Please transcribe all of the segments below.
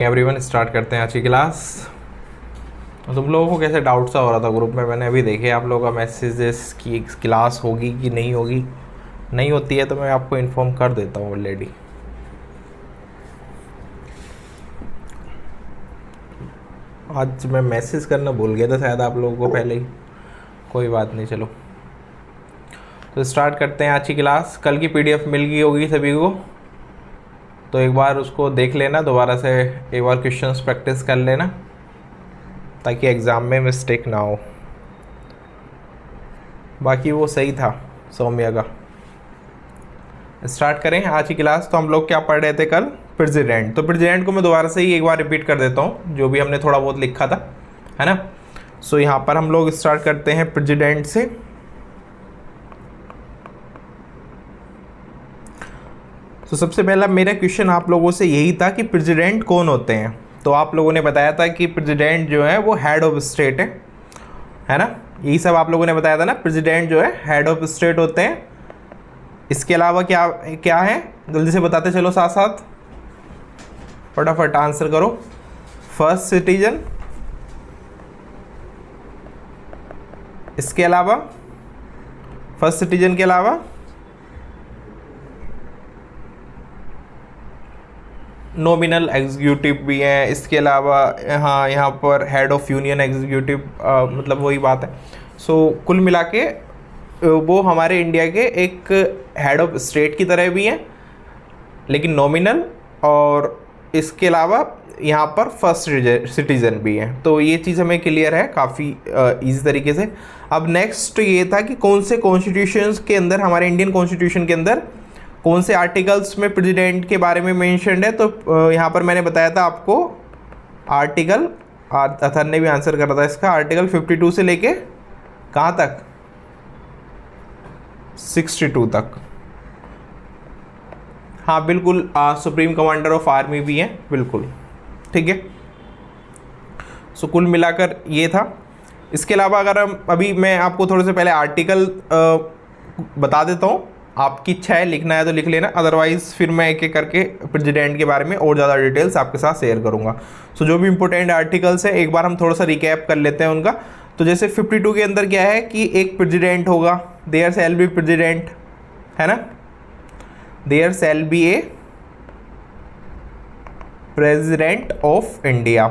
Everyone start करते हैं आज की क्लास। तुम लोगों को कैसे डाउट सा हो रहा था ग्रुप में, मैंने अभी देखे आप लोगों का मैसेजेस कि क्लास होगी कि नहीं होगी। नहीं होती है तो मैं आपको इन्फॉर्म कर देता हूँ ऑलरेडी। आज मैं मैसेज करना भूल गया था शायद आप लोगों को पहले ही, कोई बात नहीं। चलो तो स्टार्ट करते हैं आज की क्लास। कल की पीडीएफ मिल गई होगी सभी को, तो एक बार उसको देख लेना, दोबारा से एक बार क्वेश्चंस प्रैक्टिस कर लेना ताकि एग्ज़ाम में मिस्टेक ना हो। बाकी वो सही था सौम्या का। स्टार्ट करें आज की क्लास। तो हम लोग क्या पढ़ रहे थे कल? प्रेसिडेंट। तो प्रेसिडेंट को मैं दोबारा से ही एक बार रिपीट कर देता हूँ जो भी हमने थोड़ा बहुत लिखा था, है ना। सो यहाँ पर हम लोग स्टार्ट करते हैं प्रेसिडेंट से। तो सबसे पहला मेरा क्वेश्चन आप लोगों से यही था कि प्रेसिडेंट कौन होते हैं। तो आप लोगों ने बताया था कि प्रेसिडेंट जो है वो हेड ऑफ स्टेट है ना। यही सब आप लोगों ने बताया था ना, प्रेसिडेंट जो है हेड ऑफ स्टेट होते हैं। इसके अलावा क्या क्या है, जल्दी से बताते चलो साथ साथ, फटाफट आंसर करो। फर्स्ट सिटीजन, इसके अलावा फर्स्ट सिटीजन के अलावा नॉमिनल एग्जीक्यूटिव भी हैं। इसके अलावा यहाँ पर हेड ऑफ यूनियन एग्जीक्यूटिव, मतलब वही बात है। सो कुल मिला के वो हमारे इंडिया के एक हेड ऑफ स्टेट की तरह भी हैं, लेकिन नॉमिनल, और इसके अलावा यहाँ पर फर्स्ट सिटीजन भी हैं। तो ये चीज़ हमें क्लियर है काफ़ी इजी तरीके से। अब नेक्स्ट ये था कि कौन से कॉन्स्टिट्यूशंस के अंदर, हमारे इंडियन कॉन्स्टिट्यूशन के अंदर कौन से आर्टिकल्स में प्रेसिडेंट के बारे में मेंशन्ड है। तो यहाँ पर मैंने बताया था आपको आर्टिकल, अथर ने भी आंसर करा था इसका, आर्टिकल 52 से लेके कहाँ तक, 62 तक। हाँ बिल्कुल, सुप्रीम कमांडर ऑफ आर्मी भी हैं, बिल्कुल ठीक है। सो कुल मिलाकर ये था। इसके अलावा अगर हम अभी, मैं आपको थोड़े से पहले आर्टिकल बता देता हूँ, आपकी इच्छा है लिखना है तो लिख लेना, अदरवाइज़ फिर मैं एक एक करके प्रेसिडेंट के बारे में और ज़्यादा डिटेल्स आपके साथ शेयर करूँगा। सो जो भी इंपॉर्टेंट आर्टिकल्स हैं एक बार हम थोड़ा सा रिकैप कर लेते हैं उनका। तो जैसे 52 के अंदर क्या है कि एक प्रेसिडेंट होगा, देयर शैल बी प्रेसिडेंट, है ना, there shall be a president of India.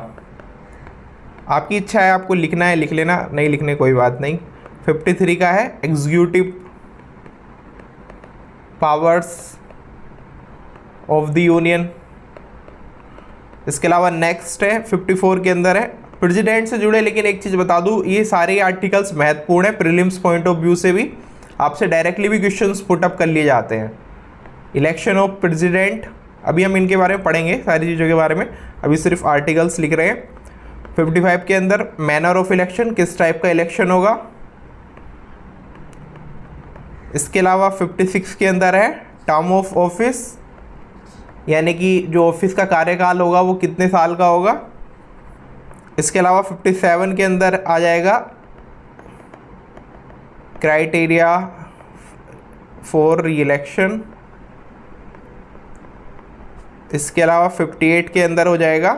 आपकी इच्छा है, आपको लिखना है लिख लेना, नहीं लिखने कोई बात नहीं। 53 का है executive powers of the union. इसके अलावा नेक्स्ट है 54 के अंदर है प्रेसिडेंट से जुड़े, लेकिन एक चीज़ बता दूं, ये सारे आर्टिकल्स महत्वपूर्ण है, प्रीलिम्स पॉइंट ऑफ व्यू से भी आपसे डायरेक्टली भी क्वेश्चंस पुट अप कर लिए जाते हैं। इलेक्शन ऑफ प्रेसिडेंट, अभी हम इनके बारे में पढ़ेंगे सारी चीज़ों के बारे में, अभी सिर्फ आर्टिकल्स लिख रहे हैं। 55 के अंदर मैनर ऑफ इलेक्शन, किस टाइप का इलेक्शन होगा। इसके अलावा 56 के अंदर है टर्म ऑफ ऑफिस, यानी कि जो ऑफिस का कार्यकाल होगा वो कितने साल का होगा। इसके अलावा 57 के अंदर आ जाएगा क्राइटेरिया फॉर री इलेक्शन। इसके अलावा 58 के अंदर हो जाएगा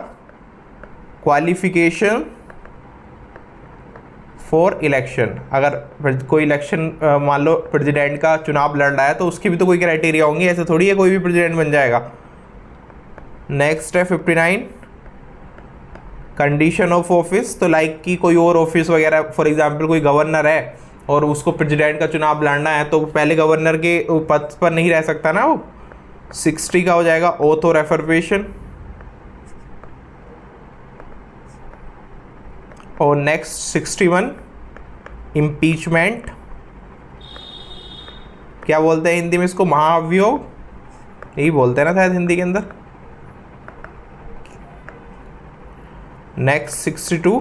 क्वालिफिकेशन फॉर इलेक्शन। अगर कोई इलेक्शन मान लो प्रेसिडेंट का चुनाव लड़ रहा है तो उसकी भी तो कोई क्राइटेरिया होंगी, ऐसे थोड़ी है कोई भी प्रेसिडेंट बन जाएगा। नेक्स्ट है 59 कंडीशन ऑफ ऑफिस। तो लाइक कि कोई और ऑफिस वगैरह, फॉर एग्जांपल कोई गवर्नर है और उसको प्रेसिडेंट का चुनाव लड़ना है तो पहले गवर्नर के पद पर नहीं रह सकता ना वो। 60 का हो जाएगा ओथ और एफर्मेशन। और नेक्स्ट 61 इम्पीचमेंट, क्या बोलते हैं हिंदी में इसको, महाअभियोग, यही बोलते हैं ना शायद हिंदी के अंदर। Next 62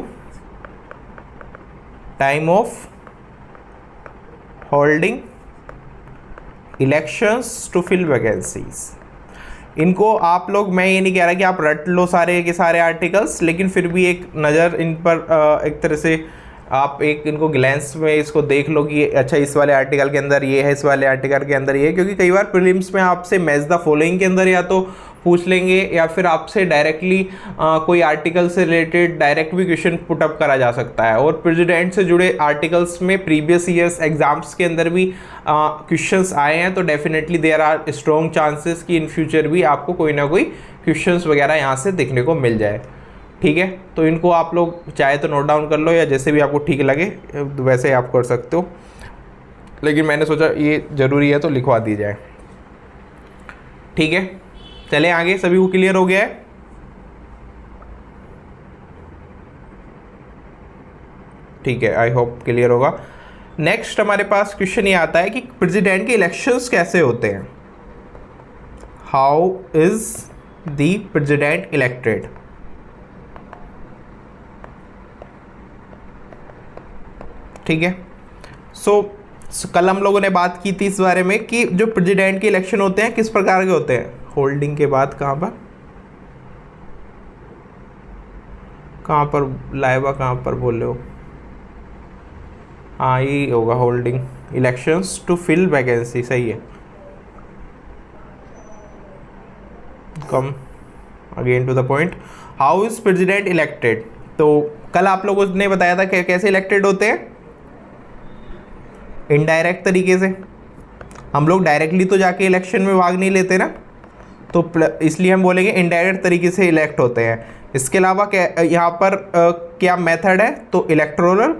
time of holding elections to fill vacancies. इनको आप लोग, मैं ये नहीं कह रहा कि आप रट लो सारे के सारे आर्टिकल्स, लेकिन फिर भी एक नज़र इन पर एक तरह से आप एक इनको ग्लैंस में इसको देख लो कि अच्छा इस वाले आर्टिकल के अंदर ये है, इस वाले आर्टिकल के अंदर ये है, क्योंकि कई बार प्रीलिम्स में आपसे मैच द फॉलोइंग के अंदर या तो पूछ लेंगे, या फिर आपसे डायरेक्टली कोई आर्टिकल से रिलेटेड डायरेक्ट भी क्वेश्चन पुटअप करा जा सकता है। और प्रेसिडेंट से जुड़े आर्टिकल्स में प्रीवियस ईयर्स एग्जाम्स के अंदर भी क्वेश्चंस आए हैं, तो definitely there are strong chances कि इन फ्यूचर भी आपको कोई ना कोई क्वेश्चंस वगैरह यहाँ से देखने को मिल जाए। ठीक है, तो इनको आप लोग चाहे तो नोट डाउन कर लो, या जैसे भी आपको ठीक लगे वैसे आप कर सकते हो, लेकिन मैंने सोचा ये ज़रूरी है तो लिखवा दी जाए। ठीक है, चले आगे। सभी को क्लियर हो गया है? ठीक है, आई होप क्लियर होगा। नेक्स्ट हमारे पास क्वेश्चन ये आता है कि प्रेसिडेंट के इलेक्शंस कैसे होते हैं। How is the president elected. ठीक है, सो कल हम लोगों ने बात की थी इस बारे में कि जो प्रेसिडेंट के इलेक्शन होते हैं किस प्रकार के होते हैं। होल्डिंग के बाद कहाँ पर लाइबा कहाँ पर बोल रहे हो? हाँ, ये होगा holding elections to fill vacancy. सही है। Come again to the point, how is president elected. तो कल आप लोगों ने बताया था कि कैसे इलेक्टेड होते हैं, इनडायरेक्ट तरीके से। हम लोग डायरेक्टली तो जाके इलेक्शन में भाग नहीं लेते ना, तो इसलिए हम बोलेंगे इनडायरेक्ट तरीके से इलेक्ट होते हैं। इसके अलावा क्या यहाँ पर क्या मेथड है, तो electoral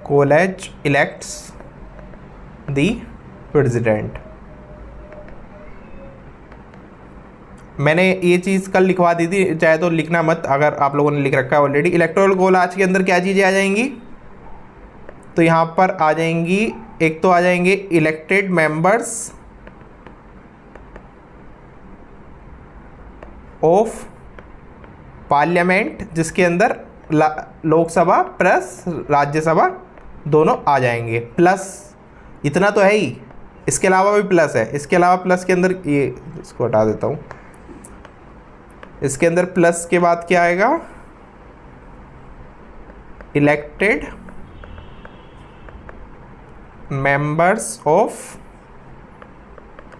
college elects the president. मैंने ये चीज़ कल लिखवा दी थी, चाहे तो लिखना मत अगर आप लोगों ने लिख रखा है ऑलरेडी। इलेक्टोरल कोलाज के अंदर क्या चीज़ें आ जाएंगी, तो यहाँ पर आ जाएंगी, एक तो आ जाएंगे इलेक्टेड मेंबर्स ऑफ पार्लियामेंट, जिसके अंदर लोकसभा प्लस राज्यसभा दोनों आ जाएंगे। प्लस इतना तो है ही, इसके अलावा भी प्लस है। इसके अलावा प्लस के अंदर ये, इसको हटा देता हूँ, इसके अंदर प्लस के बाद क्या आएगा, elected members of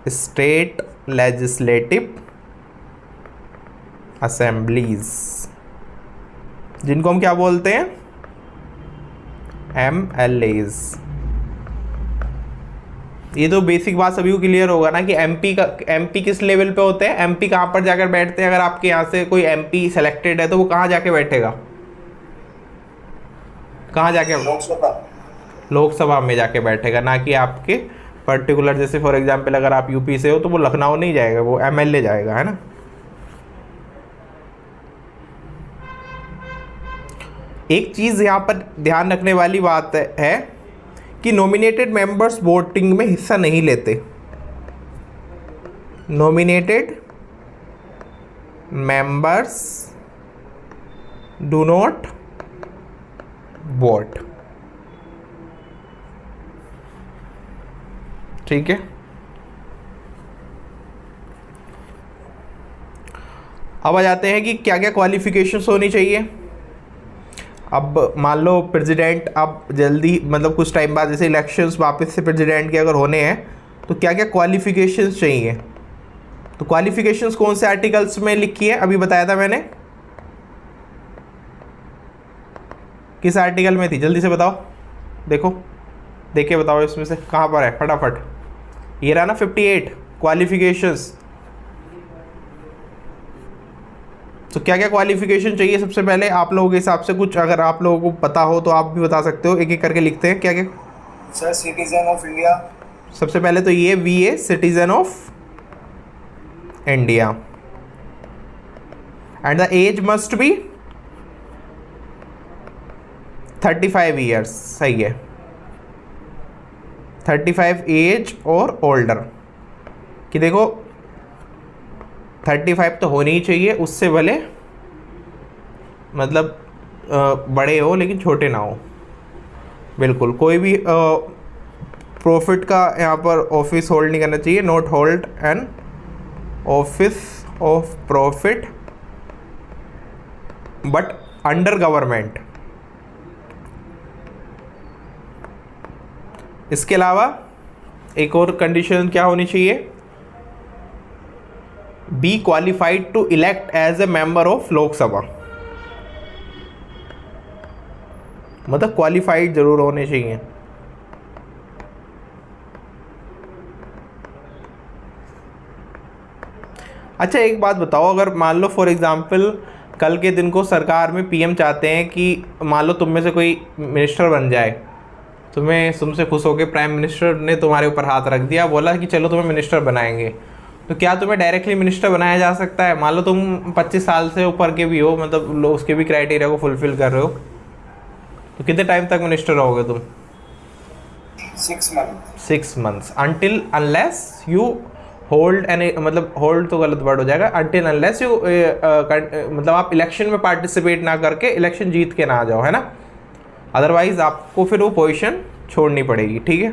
state legislative assemblies, जिनको हम क्या बोलते हैं, MLAs। ये तो बेसिक बात सभी को क्लियर होगा ना कि एमपी किस लेवल पे होते हैं, एमपी कहाँ पर जाकर बैठते हैं। अगर आपके यहाँ से कोई एमपी सेलेक्टेड है तो वो कहाँ जाके बैठेगा, कहाँ जाके, लोकसभा में जाके बैठेगा, ना कि आपके पर्टिकुलर, जैसे फॉर एग्जांपल अगर आप यूपी से हो तो वो लखनऊ नहीं जाएगा, वो MLA जाएगा, है ना। एक चीज़ यहाँ पर ध्यान रखने वाली बात है कि नॉमिनेटेड मेंबर्स वोटिंग में हिस्सा नहीं लेते। Nominated members do not vote. ठीक है, अब आ जाते हैं कि क्या क्या क्वालिफिकेशंस होनी चाहिए। अब मान लो प्रेसिडेंट अब जल्दी, मतलब कुछ टाइम बाद जैसे इलेक्शंस वापस से प्रेसिडेंट के अगर होने हैं, तो क्या क्या क्वालिफिकेशंस चाहिए। तो क्वालिफिकेशंस कौन से आर्टिकल्स में लिखी है, अभी बताया था मैंने, किस आर्टिकल में थी, जल्दी से बताओ, देखो देख के बताओ इसमें से कहाँ पर है फटाफट। ये रहा ना 58 क्वालिफिकेशंस। तो क्या क्या क्वालिफिकेशन चाहिए, सबसे पहले आप लोगों के हिसाब से कुछ अगर आप लोगों को पता हो तो आप भी बता सकते हो, एक एक करके लिखते हैं। क्या क्या सर, सिटीजन ऑफ इंडिया। सबसे पहले तो ये VA citizen of India, and the age must be 35 years. सही है, 35 एज और ओल्डर, कि देखो 35 तो होनी ही चाहिए, उससे भले मतलब बड़े हो लेकिन छोटे ना हो। बिल्कुल, कोई भी प्रॉफिट का यहाँ पर ऑफिस होल्ड नहीं करना चाहिए, not hold an office of profit but under government. इसके अलावा एक और कंडीशन क्या होनी चाहिए, be qualified to elect as a member of Lok Sabha, मतलब क्वालिफाइड जरूर होने चाहिए। अच्छा एक बात बताओ, अगर मान लो फॉर एग्जांपल कल के दिन को सरकार में पीएम चाहते हैं कि मान लो तुम में से कोई मिनिस्टर बन जाए, तुमसे खुश होकर प्राइम मिनिस्टर ने तुम्हारे ऊपर हाथ रख दिया, बोला कि चलो तुम्हें मिनिस्टर बनाएंगे, तो क्या तुम्हें डायरेक्टली मिनिस्टर बनाया जा सकता है? मान लो तुम 25 साल से ऊपर के भी हो, मतलब लोग उसके भी क्राइटेरिया को फुलफिल कर रहे हो, तो कितने टाइम तक मिनिस्टर रहोगे तुम? 6 months until unless you hold N, मतलब होल्ड तो गलत वर्ड हो जाएगा, अनटिल अनलेस यू मतलब आप इलेक्शन में पार्टिसिपेट ना करके इलेक्शन जीत के ना आ जाओ, है ना, अदरवाइज आपको फिर वो पोजीशन छोड़नी पड़ेगी। ठीक है,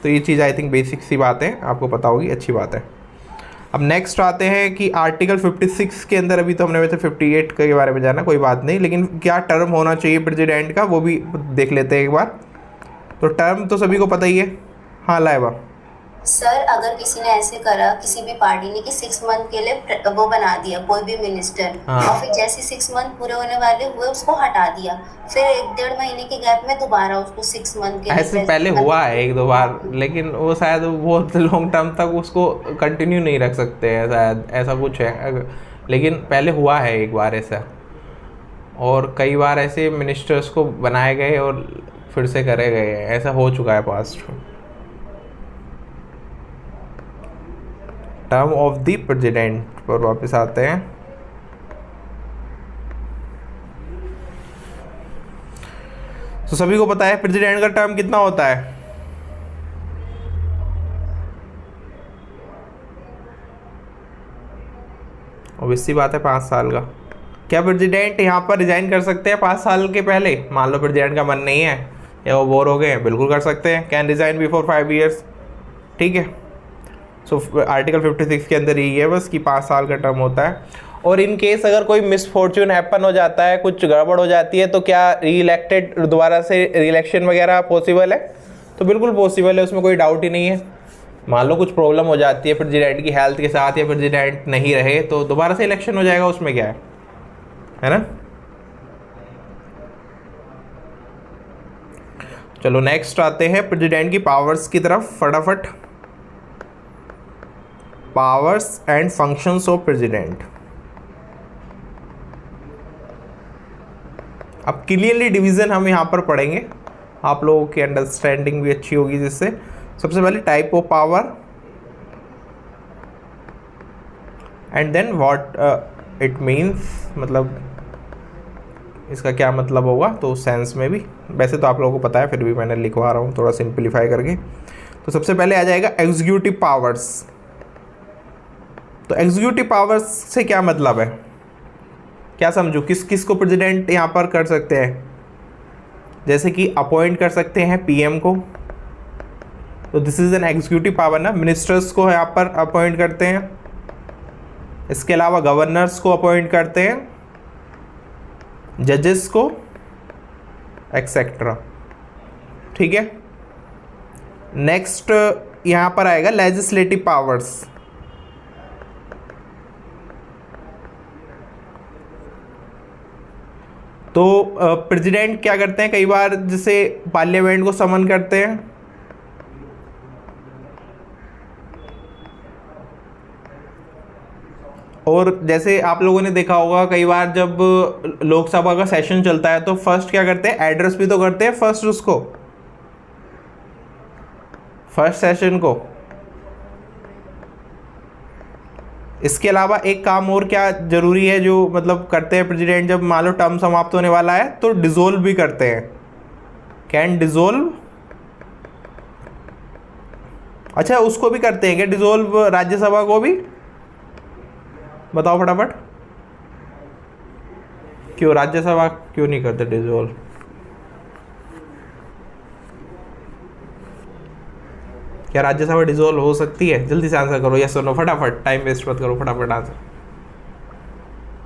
तो ये चीज़ आई थिंक बेसिक सी बात है, आपको पता होगी, अच्छी बात है। अब नेक्स्ट आते हैं कि आर्टिकल 56 के अंदर, अभी तो हमने वैसे 58 के बारे में जाना, कोई बात नहीं, लेकिन क्या टर्म होना चाहिए प्रेसिडेंट का वो भी देख लेते हैं एक बार। तो टर्म तो सभी को पता ही है। हाँ लाइबा सर, अगर किसी ने ऐसे करा, किसी भी पार्टी ने कि 6 मंथ के लिए वो बना दिया कोई भी मिनिस्टर, और फिर जैसे 6 मंथ पूरे होने वाले हुए उसको हटा दिया, फिर 1-1.5 महीने के गैप में दोबारा उसको 6 मंथ के लिए, ऐसे पहले हुआ है 1-2 बार, लेकिन वो शायद बहुत लॉन्ग टर्म तक उसको कंटिन्यू नहीं रख सकते हैं, शायद ऐसा कुछ है, लेकिन पहले हुआ है एक बार ऐसा, और कई बार ऐसे मिनिस्टर्स को बनाए गए और फिर से करे गए हैं, ऐसा हो चुका है पास्ट में। टर्म ऑफ द प्रेसिडेंट पर वापस आते हैं। तो सभी को पता है प्रेसिडेंट का टर्म कितना होता है? ऑब्वियसली बात है 5 साल का। क्या प्रेसिडेंट यहाँ पर रिजाइन कर सकते हैं 5 साल के पहले? मान लो प्रेसिडेंट का मन नहीं है या वो बोर हो गए हैं, बिल्कुल कर सकते हैं, कैन रिजाइन बिफोर 5 ईयर्स। ठीक है, सो आर्टिकल 56 के अंदर यही है बस कि 5 साल का टर्म होता है। और इन केस अगर कोई मिसफॉर्चून हैपन हो जाता है, कुछ गड़बड़ हो जाती है, तो क्या री इलेक्टेड दोबारा से री इलेक्शन वगैरह पॉसिबल है? तो बिल्कुल पॉसिबल है, उसमें कोई डाउट ही नहीं है। मान लो कुछ प्रॉब्लम हो जाती है प्रेसिडेंट की हेल्थ के साथ, या प्रेसिडेंट नहीं रहे, तो दोबारा से इलेक्शन हो जाएगा, उसमें क्या है ना। चलो नेक्स्ट आते हैं प्रेसिडेंट की पावर्स की तरफ फटाफट। Powers and functions of president. अब क्लियरली डिवीजन हम यहाँ पर पढ़ेंगे, आप लोगों की अंडरस्टैंडिंग भी अच्छी होगी जिससे। सबसे पहले type of power and then what it means, मतलब इसका क्या मतलब होगा, तो उस सेंस में भी, वैसे तो आप लोगों को पता है, फिर भी मैंने लिखवा रहा हूँ थोड़ा सिंप्लीफाई करके। तो सबसे पहले आ जाएगा एग्जीक्यूटिव पावर्स। तो एग्जीक्यूटिव पावर्स से क्या मतलब है, क्या समझो, किस किस को प्रेसिडेंट यहाँ पर कर सकते हैं? जैसे कि अपॉइंट कर सकते हैं पीएम को, तो this is an executive power ना, मिनिस्टर्स को यहाँ पर अपॉइंट करते हैं। इसके अलावा गवर्नर्स को अपॉइंट करते हैं, जजेस को, एक्सेट्रा। ठीक है, नेक्स्ट यहाँ पर आएगा लेजिस्लेटिव पावर्स। तो प्रेसिडेंट क्या करते हैं, कई बार जैसे पार्लियामेंट को समन करते हैं, और जैसे आप लोगों ने देखा होगा कई बार जब लोकसभा का सेशन चलता है तो फर्स्ट क्या करते हैं, एड्रेस भी तो करते हैं फर्स्ट, उसको फर्स्ट सेशन को। इसके अलावा एक काम और क्या जरूरी है जो मतलब करते हैं प्रेसिडेंट, जब मान लो टर्म समाप्त होने वाला है तो डिसोल्व भी करते हैं, कैन डिसोल्व। अच्छा उसको भी करते हैं क्या डिसोल्व, राज्यसभा को भी? बताओ फटाफट, क्यों राज्यसभा क्यों नहीं करते डिसोल्व? क्या राज्यसभा डिसोल्व हो सकती है? जल्दी से आंसर करो, यस और नो, फटाफट, टाइम वेस्ट मत करो, फटाफट आंसर।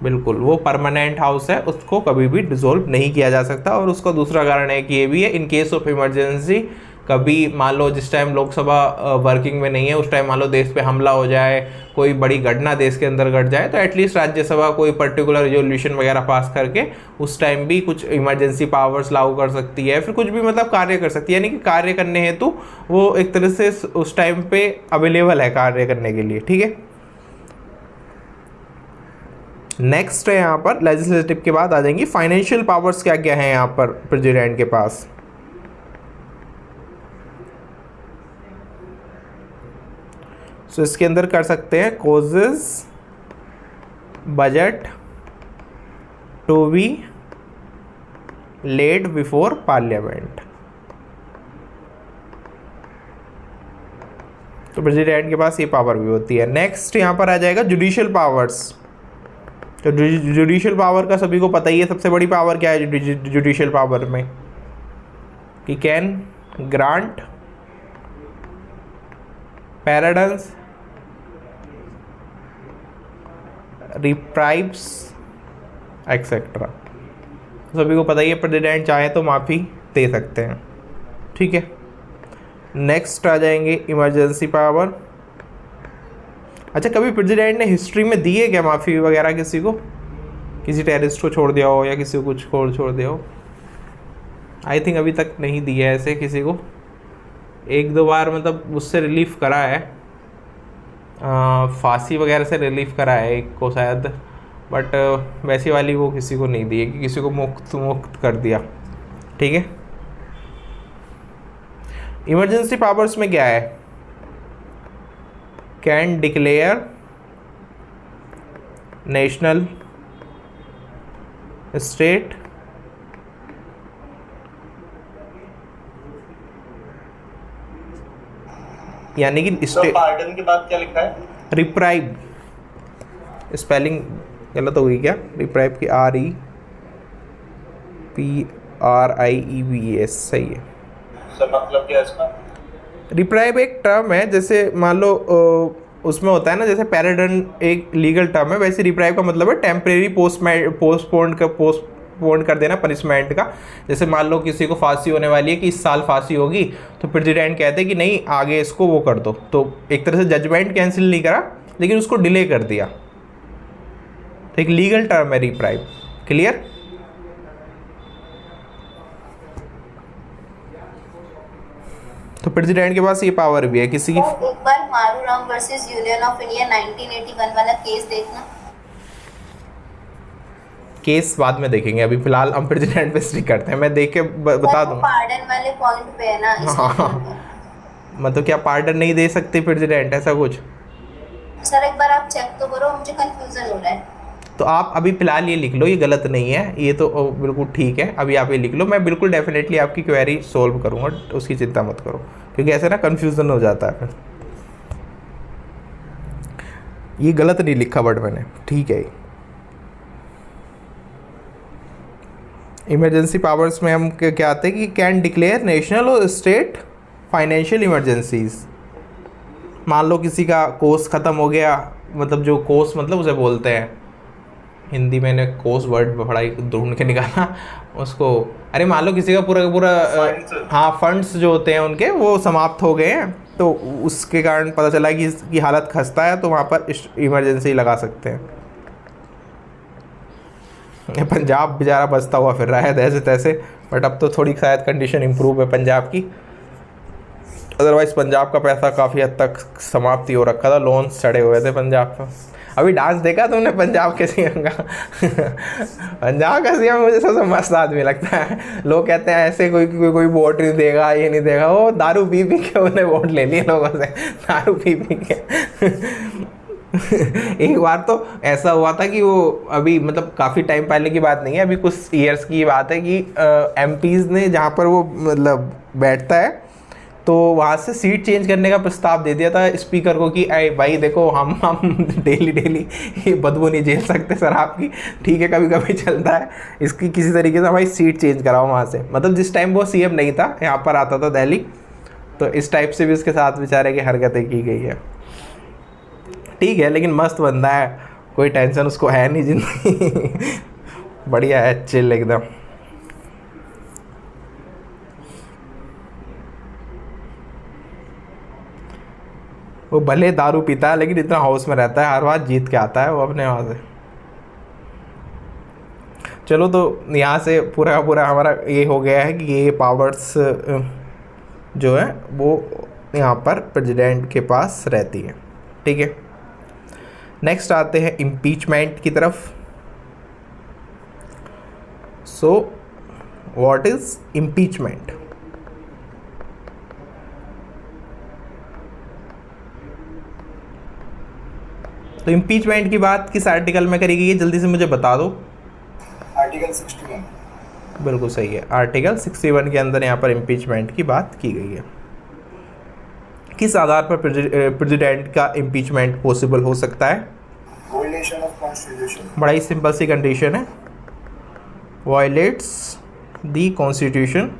बिल्कुल, वो परमानेंट हाउस है, उसको कभी भी डिसोल्व नहीं किया जा सकता। और उसका दूसरा कारण है कि ये भी है, इन केस ऑफ इमरजेंसी कभी मान लो जिस टाइम लोकसभा वर्किंग में नहीं है उस टाइम मान लो देश पे हमला हो जाए, कोई बड़ी घटना देश के अंदर घट जाए, तो एटलीस्ट राज्यसभा कोई पर्टिकुलर रेजोल्यूशन वगैरह पास करके उस टाइम भी कुछ इमरजेंसी पावर्स लागू कर सकती है, फिर कुछ भी मतलब कार्य कर सकती है, यानी कि कार्य करने हेतु वो एक तरह से उस टाइम पे अवेलेबल है कार्य करने के लिए। ठीक है, नेक्स्ट है यहाँ पर लेजिस्लेटिव के बाद आ जाएंगी फाइनेंशियल पावर्स। क्या क्या है यहाँ पर प्रेसिडेंट के पास? सो इसके अंदर कर सकते हैं causes budget to be laid before parliament. तो प्रेसिडेंट के पास ये पावर भी होती है। नेक्स्ट यहाँ पर आ जाएगा जुडिशियल पावर्स। तो जुडिशियल पावर का सभी को पता ही है, सबसे बड़ी पावर क्या है जुडिशियल पावर में, कि कैन ग्रांट पैराडन्स रिप्राइव्स एक्सेट्रा। सभी को पता ही है प्रेसिडेंट चाहे तो माफ़ी दे सकते हैं। ठीक है, नेक्स्ट आ जाएंगे इमरजेंसी पावर। अच्छा, कभी प्रेसिडेंट ने हिस्ट्री में दी है क्या माफ़ी वगैरह किसी को, किसी टेररिस्ट को छोड़ दिया हो या किसी को कुछ छोड़ दिया हो? आई थिंक अभी तक नहीं दिया है ऐसे किसी को। एक दो बार मतलब उससे रिलीफ करा है, फांसी वगैरह से रिलीफ करा है एक को शायद, बट वैसी वाली वो किसी को नहीं दी है कि किसी को मुक्त कर दिया। ठीक है, इमरजेंसी पावर्स में क्या है? कैन डिक्लेयर नेशनल स्टेट यानी कि सर पार्डन के बाद क्या लिखा है? रिप्राइव, स्पेलिंग गलत हो गई क्या? रिप्राइव की REPRIEVES सही है। सर मतलब क्या है इसका? रिप्राइव एक टर्म है, जैसे मान लो उसमें होता है ना, जैसे पैराडन एक लीगल टर्म है, वैसे रिप्राइव का मतलब है टेम्परेरी पोस्टपोन कर देना पनिशमेंट का। जैसे मान लो किसी को फांसी होने वाली है कि इस साल फांसी होगी, तो प्रेसिडेंट कहते हैं कि नहीं आगे इसको वो कर दो, तो एक तरह से जजमेंट कैंसिल नहीं करा लेकिन उसको डिले कर दिया। तो एक लीगल टर्म है रिप्राइव। क्लियर? तो प्रेसिडेंट के पास ये पावर भी है किसी की। एक बार मारूराम वर्सेस यूनियन ऑफ इंडिया 1981 वाला केस देखना। केस बाद में देखेंगे, अभी फिलहाल हम प्रेसिडेंट पे स्टिक करते हैं। मैं देख के बता दूं। पार्डन वाले पॉइंट पे है ना, हाँ, मतलब क्या पार्डन नहीं दे सकते प्रेसिडेंट, ऐसा कुछ? सर एक बार आप चेक तो करो, मुझे कंफ्यूजन हो रहा है। तो आप अभी फिलहाल ये लिख लो, ये गलत नहीं है, ये तो बिल्कुल ठीक है। अभी आप ये लिख लो, मैं बिल्कुल डेफिनेटली आपकी क्वेरी सोल्व करूँगा, उसकी चिंता मत करो, क्योंकि ऐसे ना कन्फ्यूज़न हो जाता है। ये गलत नहीं लिखा बट मैंने, ठीक है। इमरजेंसी पावर्स में हम क्या आते हैं कि कैन डिक्लेयर नेशनल और स्टेट फाइनेंशियल इमरजेंसीज। मान लो किसी का कोर्स ख़त्म हो गया, मतलब जो कोर्स मतलब उसे बोलते हैं हिंदी में, कोर्स वर्ड पढ़ाई ढूंढ के निकाला उसको। अरे मान लो किसी का पूरा हाँ फंड्स जो होते हैं उनके वो समाप्त हो गए हैं, तो उसके कारण पता चला कि इसकी हालत खस्ता है, तो वहाँ पर इमरजेंसी लगा सकते हैं। पंजाब बेचारा बचता हुआ फिर रहा है जैसे तैसे, बट अब तो थोड़ी शायद कंडीशन इम्प्रूव है पंजाब की। अदरवाइज़ पंजाब का पैसा काफ़ी हद तक समाप्ति हो रखा था, लोन्स चढ़े हुए थे पंजाब पर। अभी डांस देखा तुमने पंजाब के सीएम का? पंजाब का सीएम मुझे सबसे मस्त आदमी लगता है। लोग कहते हैं ऐसे कोई वोट नहीं देगा, ये नहीं देगा, वो दारू पी के उन्हें वोट ले लिए लोगों से, दारू पी के। एक बार तो ऐसा हुआ था कि वो अभी मतलब काफ़ी टाइम पहले की बात नहीं है, अभी कुछ ईयर्स की बात है कि एमपीज़ ने जहाँ पर वो मतलब बैठता है तो वहाँ से सीट चेंज करने का प्रस्ताव दे दिया था स्पीकर को कि अरे भाई देखो हम डेली ये बदबू नहीं झेल सकते शराब की, ठीक है कभी कभी चलता है, इसकी किसी तरीके से भाई सीट चेंज कराओ वहाँ से। मतलब जिस टाइम वो सीएम नहीं था, यहाँ पर आता था दिल्ली, तो इस टाइप से भी उसके साथ बेचारे की हरकतें की गई है। ठीक है, लेकिन मस्त बंदा है, कोई टेंशन उसको है नहीं जिंदगी। बढ़िया है, चिल एकदम। वो भले दारू पीता है लेकिन इतना हाउस में रहता है, हर बार जीत के आता है वो अपने वहाँ से। चलो तो यहाँ से पूरा का पूरा हमारा ये हो गया है कि ये पावर्स जो है वो यहाँ पर प्रेसिडेंट के पास रहती है। ठीक है, नेक्स्ट आते हैं इम्पीचमेंट की तरफ। So what is impeachment? तो इम्पीचमेंट की बात किस आर्टिकल में करी गई है, जल्दी से मुझे बता दो। आर्टिकल 61। बिल्कुल सही है, आर्टिकल 61 के अंदर यहाँ पर इम्पीचमेंट की बात की गई है। किस आधार पर प्रेसिडेंट का इम्पीचमेंट पॉसिबल हो सकता है? Violation of constitution. बड़ा ही सिंपल सी कंडीशन है, वायलेट्स द कॉन्स्टिट्यूशन।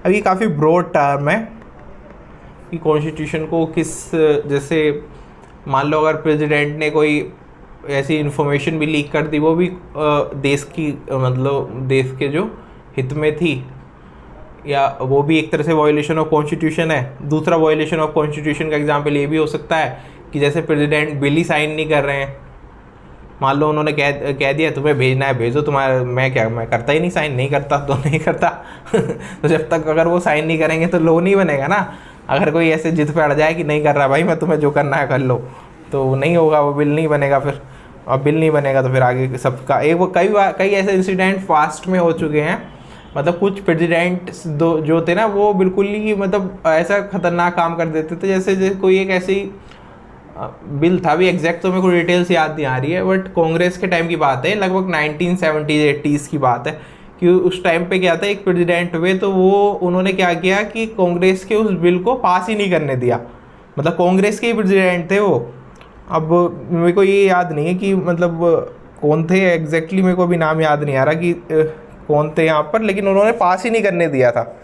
अब ये काफ़ी ब्रॉड टर्म है कि कॉन्स्टिट्यूशन को किस, जैसे मान लो अगर प्रेसिडेंट ने कोई ऐसी इन्फॉर्मेशन भी लीक कर दी, वो भी देश की मतलब देश के जो हित में थी, या वो भी एक तरह से वायलेशन ऑफ कॉन्स्टिट्यूशन है। दूसरा वायलेशन ऑफ कॉन्स्टिट्यूशन का एग्जांपल ये भी हो सकता है कि जैसे प्रेसिडेंट बिल ही साइन नहीं कर रहे हैं, मान लो उन्होंने कह दिया तुम्हें भेजना है भेजो, तुम्हारा मैं करता ही नहीं, साइन नहीं करता तो नहीं करता तो जब तक अगर वो साइन नहीं करेंगे तो लो नहीं बनेगा ना। अगर कोई ऐसे जिद पे अड़ जाए कि नहीं कर रहा भाई मैं, तुम्हें जो करना है कर लो, तो नहीं होगा, वो बिल नहीं बनेगा फिर। अब बिल नहीं बनेगा तो फिर आगे सबका एक वो कई ऐसे इंसिडेंट फास्ट में हो चुके हैं। मतलब कुछ प्रेसिडेंट जो थे ना वो बिल्कुल ही मतलब ऐसा खतरनाक काम कर देते थे, जैसे कोई एक ऐसी बिल था, भी एग्जैक्ट तो मेरे को डिटेल्स याद नहीं आ रही है, बट कांग्रेस के टाइम की बात है, लगभग 1970s-80s की बात है कि उस टाइम पे क्या था, एक प्रेसिडेंट हुए तो वो उन्होंने क्या किया कि कांग्रेस के उस बिल को पास ही नहीं करने दिया। मतलब कांग्रेस के ही प्रेसिडेंट थे वो। अब मेरे को ये याद नहीं है कि मतलब कौन थे एग्जैक्टली, मेरे को अभी नाम याद नहीं आ रहा कि कौन थे यहाँ पर, लेकिन उन्होंने पास ही नहीं करने दिया था।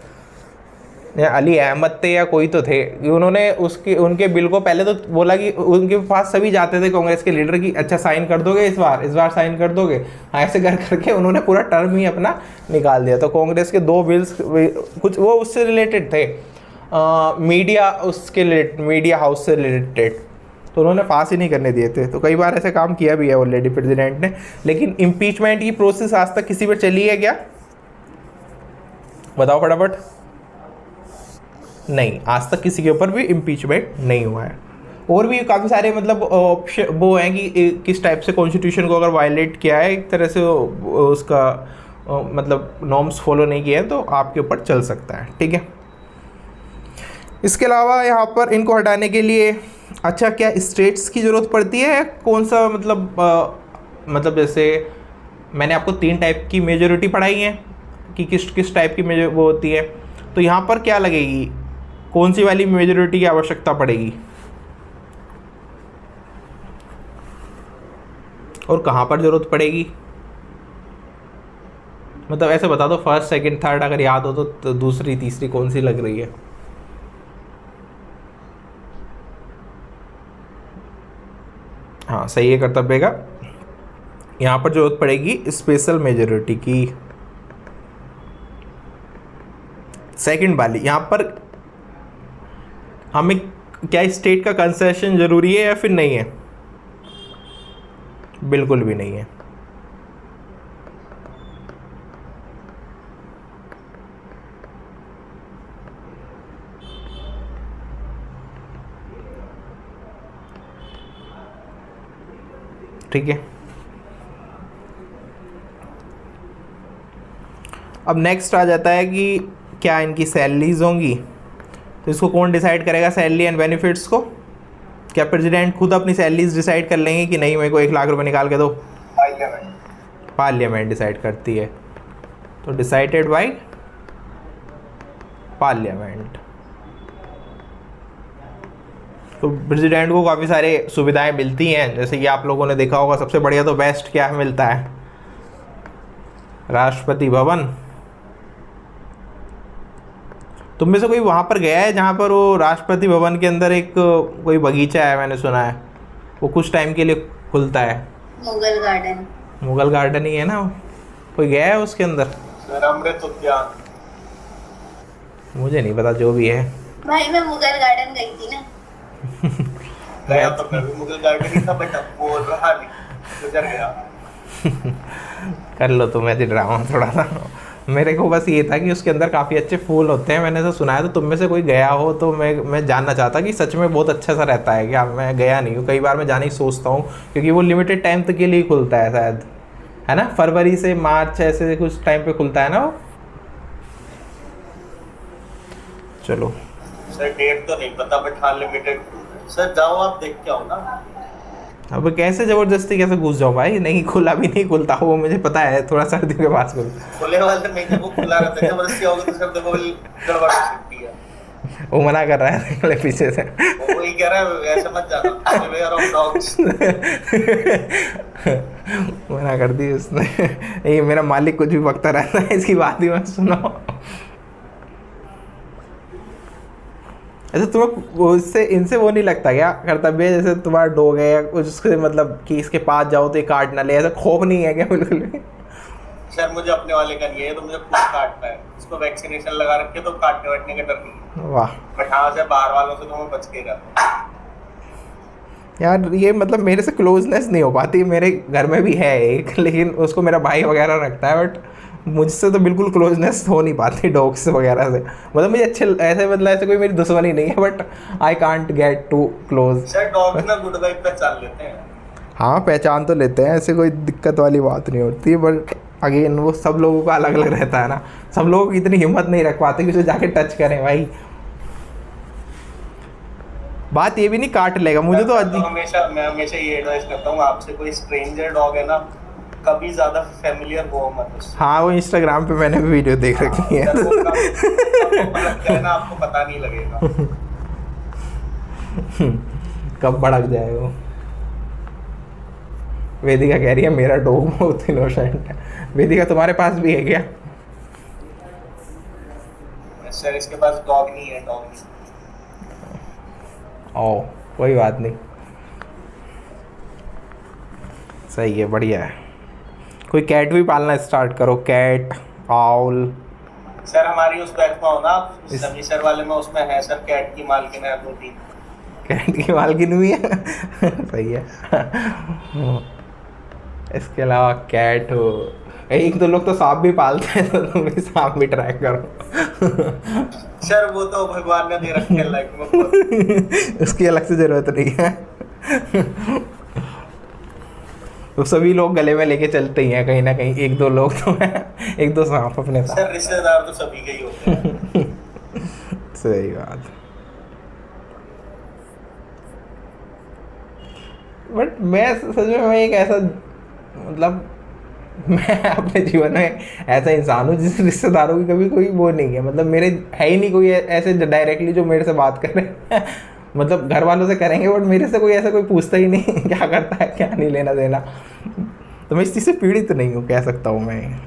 या अली अहमद थे या कोई तो थे, उन्होंने उनके बिल को पहले तो बोला कि उनके पास सभी जाते थे कांग्रेस के लीडर की अच्छा साइन कर दोगे इस बार साइन कर दोगे, ऐसे करके उन्होंने पूरा टर्म ही अपना निकाल दिया। तो कांग्रेस के 2 बिल्स कुछ वो उससे रिलेटेड थे, मीडिया हाउस से रिलेटेड, तो उन्होंने पास ही नहीं करने दिए थे। तो कई बार ऐसे काम किया भी है ऑलरेडी प्रेसिडेंट ने। लेकिन इम्पीचमेंट की प्रोसेस आज तक किसी पर चली है क्या, बताओ फटाफट? नहीं, आज तक किसी के ऊपर भी इम्पीचमेंट नहीं हुआ है। और भी काफ़ी सारे मतलब ऑप्शन वो हैं कि किस टाइप से कॉन्स्टिट्यूशन को अगर वायलेट किया है, एक तरह से उसका मतलब नॉर्म्स फॉलो नहीं किए हैं तो आपके ऊपर चल सकता है। ठीक है, इसके अलावा यहाँ पर इनको हटाने के लिए अच्छा क्या स्टेट्स की ज़रूरत पड़ती है? कौन सा मतलब जैसे मैंने आपको 3 टाइप की मेजॉरिटी पढ़ाई है कि किस टाइप की वो होती है, तो यहाँ पर क्या लगेगी, कौन सी वाली मेजॉरिटी की आवश्यकता पड़ेगी और कहाँ पर ज़रूरत पड़ेगी? मतलब ऐसे बता दो, फर्स्ट सेकंड थर्ड अगर याद हो तो दूसरी तीसरी कौन सी लग रही है? हाँ सही है कर्तव्य का। यहाँ पर जरूरत पड़ेगी स्पेशल मेजॉरिटी की, सेकंड वाली। यहाँ पर हमें क्या स्टेट का कंसेशन जरूरी है या फिर नहीं है? बिल्कुल भी नहीं है। ठीक है, अब नेक्स्ट आ जाता है कि क्या इनकी सैलरीज होंगी, तो इसको कौन डिसाइड करेगा सैलरी एंड बेनिफिट्स को? क्या प्रेसिडेंट खुद अपनी सैलरीज डिसाइड कर लेंगे कि नहीं मेरे को 1 लाख रुपए निकाल के दो? पार्लियामेंट डिसाइड करती है, तो डिसाइडेड बाय पार्लियामेंट। तो प्रेसिडेंट को काफ़ी सारे सुविधाएं मिलती हैं, जैसे कि आप लोगों ने देखा होगा सबसे बढ़िया तो बेस्ट क्या मिलता है, राष्ट्रपति भवन। तुम में से कोई वहाँ पर गया है जहाँ पर वो राष्ट्रपति भवन के अंदर एक कोई बगीचा है, मैंने सुना है वो कुछ टाइम के लिए खुलता है? मुगल गार्डन। मुगल गार्डन ही है ना, कोई गया है उसके अंदर? अमृत उद्यान। मुझे नहीं पता, जो भी है भाई मैं मुगल गार्डन गई थी ना। गया तो मैं भी मुगल गार्डन ही था, बट अब वो रहा नहीं, गुजर गया। कर लो तुम ऐसे ड्रामा थोड़ा सा। मेरे को बस ये था कि उसके अंदर काफ़ी अच्छे फूल होते हैं, मैंने तो सुना है। तो तुम में से कोई गया हो तो मैं जानना चाहता कि सच में बहुत अच्छा सा रहता है क्या। मैं गया नहीं हूँ, कई बार मैं जाने की सोचता हूँ, क्योंकि वो लिमिटेड टाइम तक के लिए ही खुलता है शायद, है ना, फरवरी से मार्च ऐसे कुछ टाइम पे खुलता है ना वो। चलो सर डेट तो नहीं पता, बट हाँ लिमिटेड। सर जाओ आप देख के आओ ना। अब कैसे ज़बरदस्ती कैसे घुस जाओ भाई, नहीं खुला भी नहीं खुलता वो मुझे पता है, थोड़ा सर्दी के पास खुलता। खुले वाले महीने वो खुला रहता है, जबरदस्ती आओगे तो सर देखो गड़बड़ हो सकती है। वो मना कर रहा है निकले पीछे से। वो वही कह रहा है ऐसे मत जाना, अवेयर ऑफ डॉग्स। मना कर दी उसने। ये मेरा मालिक कुछ भी बकता रहता है, इसकी बात ही मत सुनो। ऐसे तुम्हें उससे इनसे वो नहीं लगता क्या कर्तव्य, जैसे तुम्हारा डॉग है या कुछ, उसके मतलब कि इसके पास जाओ तो ये काट ना ले, ऐसा खौफ नहीं है क्या बिल्कुल भी? सर मुझे अपने वाले का नहीं है, तो मुझे खुद काटना है, उसको वैक्सीनेशन लगा रखे तो काटने वाटने का डर नहीं है। वाह बट हाँ से बाहर वालों से तो मैं बच के रहता हूँ। यार, ये मतलब मेरे से क्लोजनेस नहीं हो पाती। मेरे घर में भी है एक, लेकिन उसको मेरा भाई वगैरह रखता है, बट मुझसे तो बिल्कुल क्लोजनेस हो नहीं पाती डॉग्स वगैरह से। मतलब मुझे अच्छे ऐसे, मतलब ऐसे कोई मेरी दुश्मनी नहीं है, but I can't get to close. Sir dog ना गुड वाइब पहचान लेते हैं। हाँ पहचान तो लेते हैं, ऐसे कोई दिक्कत वाली बात नहीं होती, बट अगेन वो सब लोगों का अलग अलग रहता है ना। सब लोग इतनी हिम्मत नहीं रख पाते कि उसे जाके टच करें भाई। बात ये भी नहीं काट लेगा मुझे तो मैं हमेशा ये एडवाइस करता हूँ, आपसे कोई स्ट्रेंजर डॉग है ना, कभी ज्यादा फेमिलियर हो मत उससे। हाँ वो इंस्टाग्राम पे मैंने भी वीडियो देख रखी है। लगता है ना, आपको पता नहीं लगेगा कब भड़क जाए वो। वेदिका कह रही है मेरा डॉग बहुत इनोसेंट है। वेदिका तुम्हारे पास भी है क्या? सर इसके पास डॉग नहीं है, डॉग नहीं। ओ कोई बात नहीं, सही है, बढ़िया है। कोई कैट भी पालना स्टार्ट करो, कैट आउल। सर हमारी उस बैग में हो ना आप, सभी सर वाले में उसमें है सर, कैट की मालकिन है 2-3। कैट की मालकिन भी है। सही है। इसके अलावा कैट हो, एक दो लोग तो सांप भी पालते हैं, तो तुम भी सांप भी ट्राई करो। सर वो तो भगवान ने दे रखे हैं लाइफ में। उसकी अलग से जरूरत नहीं है। तो सभी लोग गले में लेके चलते ही हैं कहीं ना कहीं, एक दो लोग तो हैं, एक दो सांप अपने साथ। सर रिश्तेदार तो सभी के ही होते हैं। सही बात। बट मैं सच में मैं एक ऐसा, मतलब मैं अपने जीवन में ऐसा इंसान हूँ जिस रिश्तेदारों की कभी कोई वो नहीं है, मतलब मेरे है ही नहीं कोई ऐसे डायरेक्टली जो मेरे से बात कर रहे हैं। मतलब घर वालों से करेंगे, बट मेरे से कोई ऐसा कोई पूछता ही नहीं क्या करता है क्या नहीं, लेना देना। तो मैं इस चीज़ से पीड़ित तो नहीं हूँ, कह सकता हूँ मैं।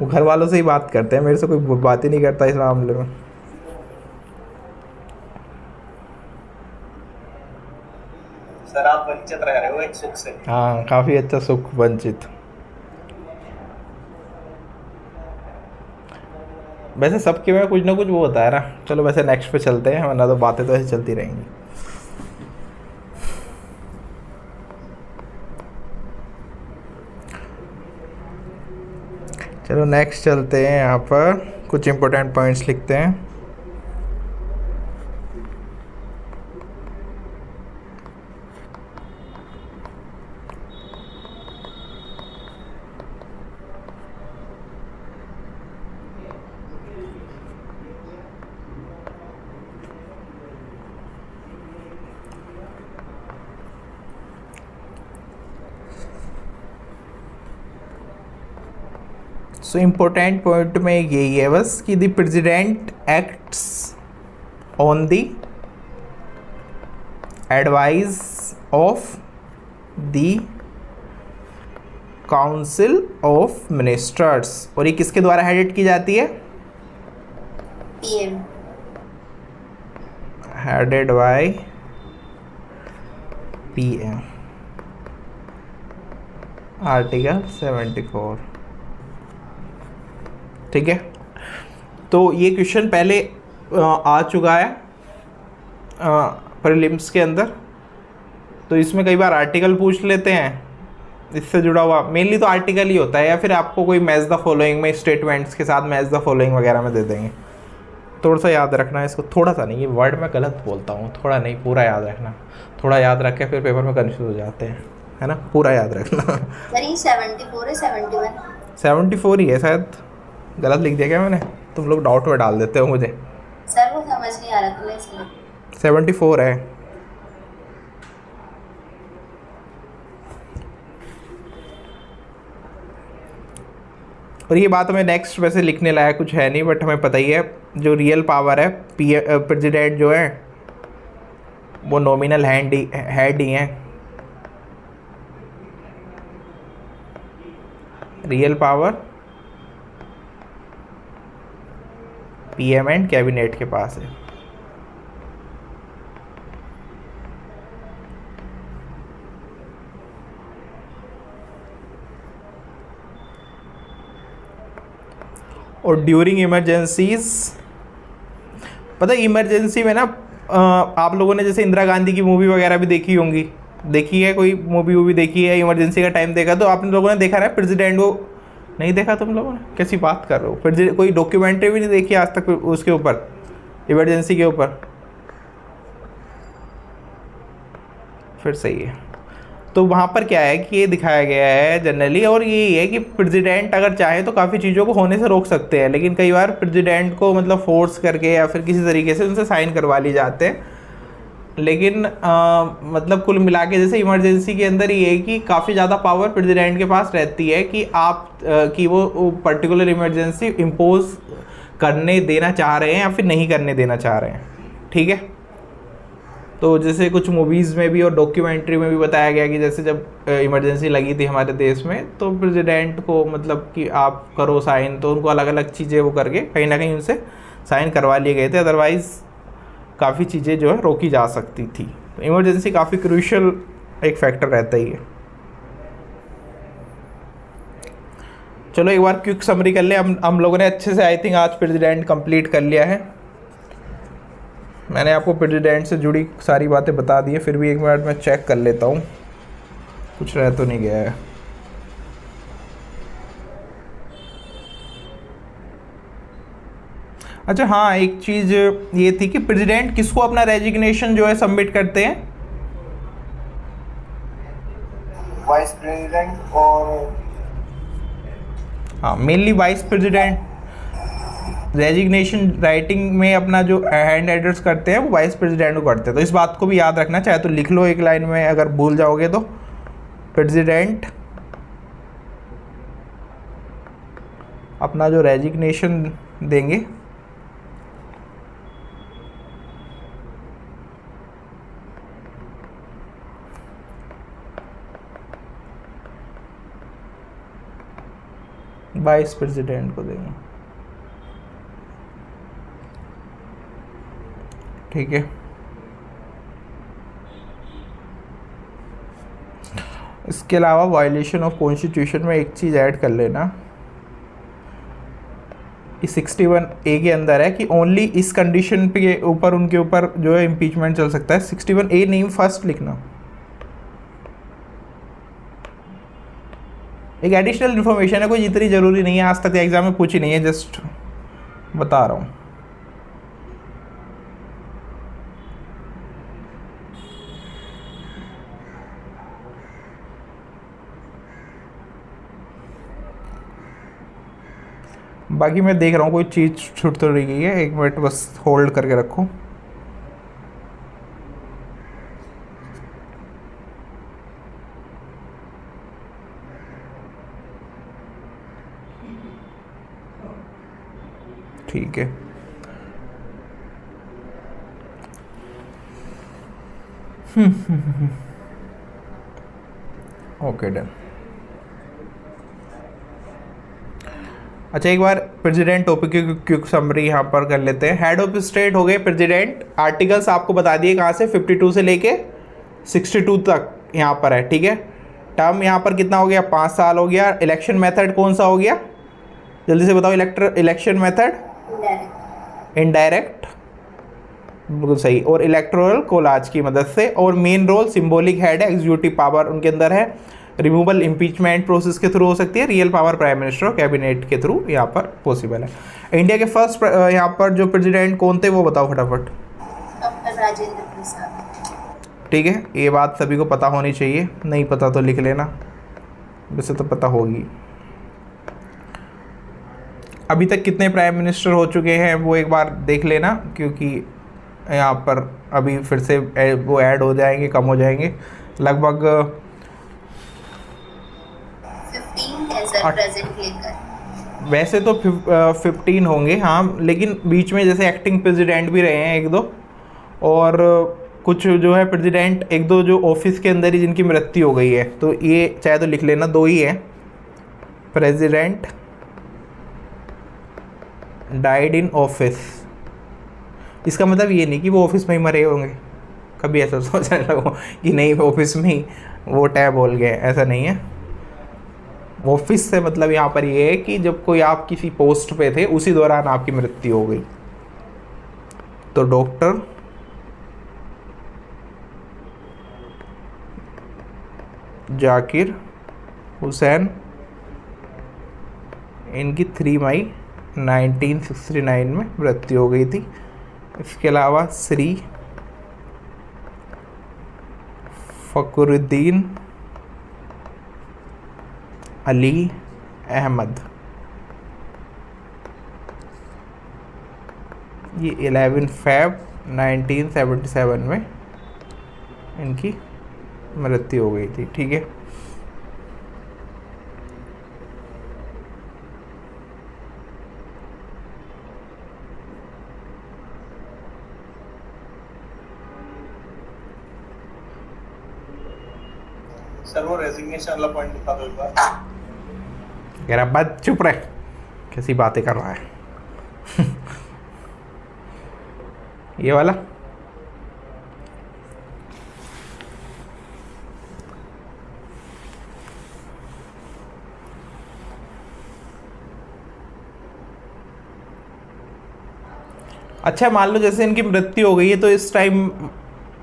वो घर वालों से ही बात करते हैं, मेरे से कोई बात ही नहीं करता इस मामले में। सर आप वंचित रह रहे हो एक सुख से। हाँ काफ़ी अच्छा सुख, वंचित। वैसे सबके में कुछ ना कुछ वो होता है ना। चलो वैसे नेक्स्ट पे चलते हैं, वरना तो बातें तो ऐसे चलती रहेंगी। चलो नेक्स्ट चलते हैं, यहाँ पर कुछ इंपॉर्टेंट पॉइंट्स लिखते हैं। सो इम्पोर्टेंट पॉइंट में यही है बस कि the president acts on the advice of the council of ministers. और ये किसके द्वारा हेडेड की जाती है? PM. Headed by PM, article 74। ठीक है, तो ये क्वेश्चन पहले आ चुका है प्रीलिम्स के अंदर। तो इसमें कई बार आर्टिकल पूछ लेते हैं इससे जुड़ा हुआ, मेनली तो आर्टिकल ही होता है, या फिर आपको कोई मैच द फॉलोइंग में स्टेटमेंट्स के साथ मैच द फॉलोइंग वगैरह में दे देंगे। थोड़ा सा याद रखना है इसको, थोड़ा सा नहीं, ये वर्ड मैं गलत बोलता हूँ, थोड़ा नहीं पूरा याद रखना। थोड़ा याद रख के फिर पेपर में कन्फ्यूज हो जाते हैं, है ना, पूरा याद रखना। सर ये 74 है 71? 74 ही है शायद, गलत लिख दिया क्या मैंने? तुम लोग डाउट में डाल देते हो मुझे। सर वो समझ नहीं आ रहा था इसलिए। 74 है। और ये बात हमें नेक्स्ट वैसे लिखने लायक कुछ है नहीं, बट हमें पता ही है जो रियल पावर है प्रेसिडेंट जो है वो नॉमिनल हेड ही हैं। Real power PM and cabinet के पास है। और ड्यूरिंग इमरजेंसीज, पता है इमरजेंसी में ना आप लोगों ने जैसे इंदिरा गांधी की मूवी वगैरह भी देखी होंगी, देखी है कोई मूवी देखी है, इमरजेंसी का टाइम देखा, तो आप लोगों ने देखा ना प्रेसिडेंट को, नहीं देखा तुम लोगों ने? कैसी बात कर रहे हो, फिर कोई डॉक्यूमेंट्री भी नहीं देखी आज तक उसके ऊपर, इमरजेंसी के ऊपर? फिर सही है। तो वहाँ पर क्या है कि ये दिखाया गया है जनरली, और ये है कि प्रेसिडेंट अगर चाहे तो काफ़ी चीज़ों को होने से रोक सकते हैं, लेकिन कई बार प्रेसिडेंट को मतलब फोर्स करके या फिर किसी तरीके से उनसे साइन करवा ली जाते हैं। लेकिन मतलब कुल मिला के जैसे इमरजेंसी के अंदर ये है कि काफ़ी ज़्यादा पावर प्रेसिडेंट के पास रहती है कि आप कि वो पर्टिकुलर इमरजेंसी इम्पोज करने देना चाह रहे हैं या फिर नहीं करने देना चाह रहे हैं। ठीक है, तो जैसे कुछ मूवीज़ में भी और डॉक्यूमेंट्री में भी बताया गया कि जैसे जब इमरजेंसी लगी थी हमारे देश में, तो प्रेसिडेंट को मतलब कि आप करो साइन, तो उनको अलग अलग चीज़ें वो करके कहीं ना कहीं उनसे साइन करवा लिए गए थे, अदरवाइज़ काफ़ी चीज़ें जो है रोकी जा सकती थी। तो इमरजेंसी काफ़ी क्रूशियल एक फैक्टर रहता ही है। चलो एक बार क्विक समरी कर ले। हम लोगों ने अच्छे से आई थिंक आज प्रेसिडेंट कंप्लीट कर लिया है। मैंने आपको प्रेसिडेंट से जुड़ी सारी बातें बता दी है, फिर भी एक मिनट में चेक कर लेता हूँ कुछ रह तो नहीं गया है। अच्छा हाँ, एक चीज़ ये थी कि प्रेसिडेंट किसको अपना रेजिग्नेशन जो है सबमिट करते हैं? वाइस प्रेसिडेंट और हाँ, mainly vice president resignation writing में अपना जो हैंड एड्रेस करते हैं वो वाइस प्रेसिडेंट को करते हैं। तो इस बात को भी याद रखना, चाहे तो लिख लो एक लाइन में, अगर भूल जाओगे तो प्रेसिडेंट अपना जो रेजिग्नेशन देंगे वाइस प्रेसिडेंट को देंगे। ठीक है, इसके अलावा वायलेशन ऑफ कॉन्स्टिट्यूशन में एक चीज़ ऐड कर लेना, इस 61A के अंदर है कि ओनली इस कंडीशन पे ऊपर उनके ऊपर जो है इम्पीचमेंट चल सकता है। 61A नेम फर्स्ट लिखना। एक एडिशनल इन्फॉर्मेशन है, कोई इतनी ज़रूरी नहीं है, आज तक एग्जाम में पूछी नहीं है, जस्ट बता रहा हूँ। बाकी मैं देख रहा हूँ कोई चीज़ छूट तो नहीं गई है, एक मिनट बस होल्ड करके रखो। ठीक है, ओके डन। अच्छा एक बार प्रेसिडेंट टॉपिक की क्विक समरी यहाँ पर कर लेते हैं। हेड ऑफ स्टेट हो गए प्रेसिडेंट। आर्टिकल्स आपको बता दिए कहाँ से, 52 से लेके 62 तक यहाँ पर है। ठीक है, टर्म यहाँ पर कितना हो गया, 5 साल हो गया। इलेक्शन मेथड कौन सा हो गया, जल्दी से बताओ। इलेक्शन मेथड इनडायरेक्ट, बिल्कुल सही। और इलेक्टोरल कोलाज की मदद से। और मेन रोल सिंबॉलिक हेड है, एग्जीक्यूटिव पावर उनके अंदर है। रिमूवल इम्पीचमेंट प्रोसेस के थ्रू हो सकती है। रियल पावर प्राइम मिनिस्टर और कैबिनेट के थ्रू यहाँ पर पॉसिबल है। इंडिया के फर्स्ट यहाँ पर जो प्रेसिडेंट कौन थे वो बताओ फटाफट। डॉक्टर राजेंद्र प्रसाद। ठीक है, ये बात सभी को पता होनी चाहिए, नहीं पता तो लिख लेना, वैसे तो पता होगी। अभी तक कितने प्राइम मिनिस्टर हो चुके हैं वो एक बार देख लेना, क्योंकि यहाँ पर अभी फिर से वो ऐड हो जाएंगे, कम हो जाएंगे। लगभग 15 है सर प्रेजेंट लेकर। वैसे तो 15 होंगे हाँ, लेकिन बीच में जैसे एक्टिंग प्रेसिडेंट भी रहे हैं एक दो, और कुछ जो है प्रेसिडेंट एक दो जो ऑफिस के अंदर ही जिनकी मृत्यु हो गई है, तो ये चाहे तो लिख लेना, 2 ही है। प्रेसिडेंट डाइड इन ऑफिस, इसका मतलब ये नहीं कि वो ऑफिस में ही मरे होंगे, कभी ऐसा सोचने लगो कि नहीं ऑफिस में ही वो टैब बोल गए, ऐसा नहीं है। ऑफिस से मतलब यहाँ पर ये है कि जब कोई आप किसी पोस्ट पे थे उसी दौरान आपकी मृत्यु हो गई। तो डॉक्टर जाकिर हुसैन, इनकी 3 मई 1969 में मृत्यु हो गई थी। इसके अलावा श्री फखरुद्दीन अली अहमद, ये 11 फ़रवरी 1977 में इनकी मृत्यु हो गई थी। ठीक है, सर वो रेजिग्नेशन वाला पॉइंट दिखा दो एक बार। कह रहा बात चुप रहे, कैसी बातें कर रहा है ये वाला। अच्छा मान लो जैसे इनकी मृत्यु हो गई है, तो इस टाइम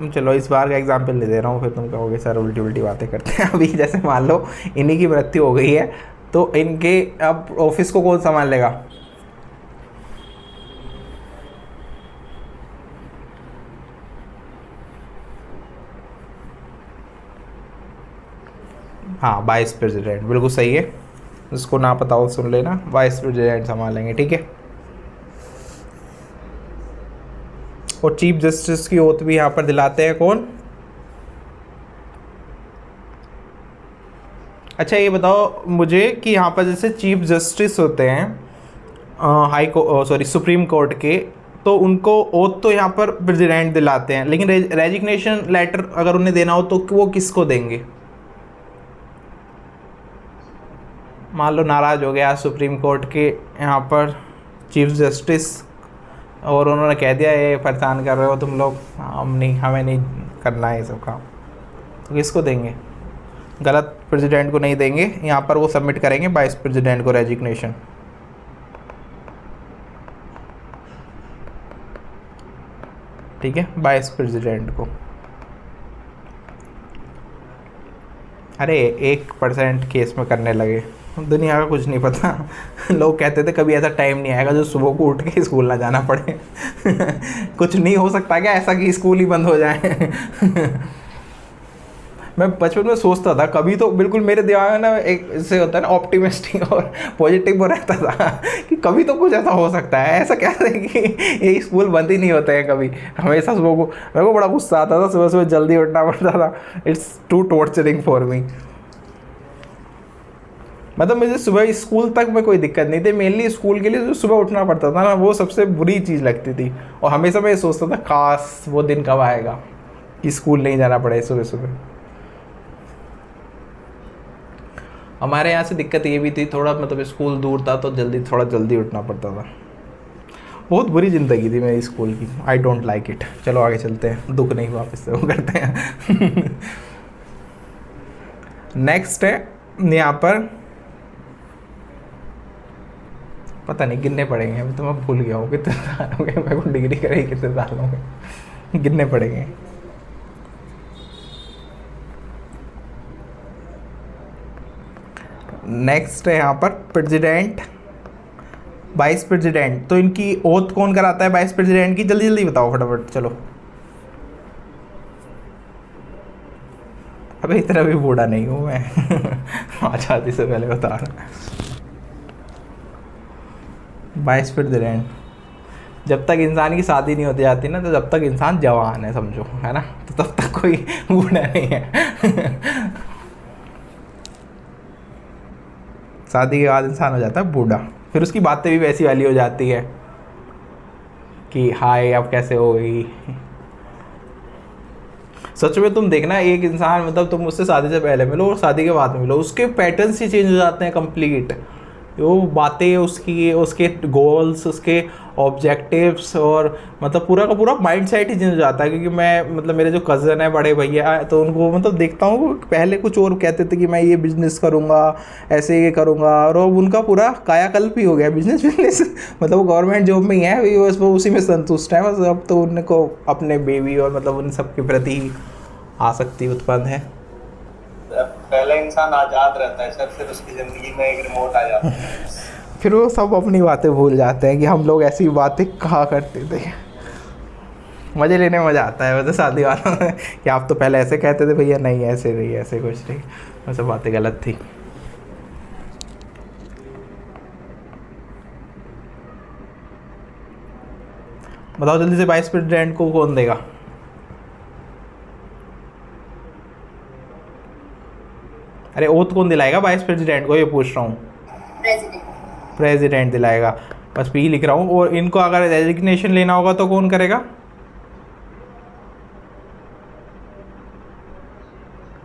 चलो इस बार का एग्जाम्पल ले दे रहा हूँ, फिर तुम कहोगे सर उल्टी उल्टी बातें करते हैं। अभी जैसे मान लो इन्हीं की मृत्यु हो गई है, तो इनके अब ऑफिस को कौन संभाल लेगा? हाँ, वाइस प्रेसिडेंट, बिल्कुल सही है। जिसको ना पता हो सुन लेना, वाइस प्रेसिडेंट संभालेंगे। ठीक है, और चीफ जस्टिस की ओथ भी यहाँ पर दिलाते हैं कौन? अच्छा ये बताओ मुझे कि यहाँ पर जैसे चीफ जस्टिस होते हैं सुप्रीम कोर्ट के, तो उनको ओथ तो यहाँ पर प्रेसिडेंट दिलाते हैं, लेकिन रेजिग्नेशन लेटर अगर उन्हें देना हो तो वो किसको देंगे? मान लो नाराज़ हो गया सुप्रीम कोर्ट के यहाँ पर चीफ जस्टिस, और उन्होंने कह दिया ये परेशान कर रहे हो तुम लोग, हमें नहीं करना है ये सब काम, तो किसको देंगे? गलत प्रेसिडेंट को नहीं देंगे, यहाँ पर वो सबमिट करेंगे वाइस प्रेसिडेंट को रेजिग्नेशन। ठीक है, वाइस प्रेसिडेंट को। अरे 1% केस में करने लगे, दुनिया का कुछ नहीं पता। लोग कहते थे कभी ऐसा टाइम नहीं आएगा जो सुबह को उठ के स्कूल ना जाना पड़े। कुछ नहीं हो सकता क्या ऐसा कि स्कूल ही बंद हो जाए? मैं बचपन में सोचता था कभी, तो बिल्कुल मेरे दिमाग में ना एक से होता है ना ऑप्टिमिस्टिक और पॉजिटिव रहता था कि कभी तो कुछ ऐसा हो सकता है। ऐसा कहते हैं कि ये स्कूल बंद ही नहीं होते हैं कभी, हमेशा सुबह को। मेरे को बड़ा गुस्सा आता था, सुबह सुबह जल्दी उठना पड़ता था। It's too torturing for me. मतलब मुझे सुबह स्कूल तक में कोई दिक्कत नहीं थी, मेनली स्कूल के लिए जो सुबह उठना पड़ता था ना, वो सबसे बुरी चीज़ लगती थी। और हमेशा मैं ये सोचता था काश वो दिन कब आएगा कि स्कूल नहीं जाना पड़े सुबह सुबह। हमारे यहाँ से दिक्कत ये भी थी थोड़ा, मतलब स्कूल दूर था तो थोड़ा जल्दी उठना पड़ता था। बहुत बुरी ज़िंदगी थी मेरी स्कूल की। I don't like it. चलो आगे चलते हैं, दुख नहीं वापस से वो करते हैं। नेक्स्ट है यहाँ पर, पता नहीं कितने पढ़ेंगे अभी तो मैं भूल गया हूँ कितने साल हो गए मेरे को डिग्री करे, कितने साल हो गए। गिनने पड़ेंगे। नेक्स्ट है यहाँ पर प्रेसिडेंट, वाइस प्रेसिडेंट। तो इनकी ओथ कौन कराता है वाइस प्रेसिडेंट की? जल्दी जल्दी बताओ फटाफट, चलो। अबे इतना भी बूढ़ा नहीं हूँ मैं आज़ादी से पहले बता रहा। वाइस प्रेसिडेंट, जब तक इंसान की शादी नहीं होती जाती ना, तो जब तक इंसान जवान है समझो, है ना, तो तब तक कोई बूढ़ा नहीं है शादी के बाद इंसान हो जाता है बूढ़ा, फिर उसकी बातें भी वैसी वाली हो जाती है कि हाय अब कैसे हो गई। सच में तुम देखना, एक इंसान मतलब तुम उससे शादी से पहले मिलो और शादी के बाद में मिलो, उसके पैटर्न्स ही चेंज हो जाते हैं कंप्लीट। वो बातें, उसकी, उसके गोल्स, उसके ऑब्जेक्टिव्स, और मतलब पूरा का पूरा माइंडसेट ही चेंज हो जाता है। क्योंकि मैं मतलब मेरे जो कज़न है, बड़े भैया है, तो उनको मतलब देखता हूँ पहले कुछ और कहते थे कि मैं ये बिज़नेस करूँगा, ऐसे ये करूँगा, और अब उनका पूरा कायाकल्प ही हो गया बिजनेस मतलब वो गवर्नमेंट जॉब में ही है अभी, बस वो उसी में संतुष्ट है बस। अब तो उनको अपने बेबी और मतलब उन सब के प्रति ही आसक्ति उत्पन्न है। पहला इंसान आज़ाद रहता है सर, फिर उसकी ज़िंदगी में एक रिमोट आ जाता है फिर वो सब अपनी बातें भूल जाते हैं कि हम लोग ऐसी बातें कहा करते थे। मज़े लेने में मज़ा आता है वैसे शादी वालों में कि आप तो पहले ऐसे कहते थे, भैया नहीं ऐसे नहीं, ऐसे कुछ नहीं, वैसे बातें गलत थी। बताओ जल्दी से, वाइस प्रेसिडेंट को कौन देगा? अरे ओथ कौन दिलाएगा वाइस प्रेसिडेंट को, ये पूछ रहा हूँ। प्रेसिडेंट दिलाएगा, बस पी लिख रहा हूँ। और इनको अगर रेजिग्नेशन लेना होगा तो कौन करेगा?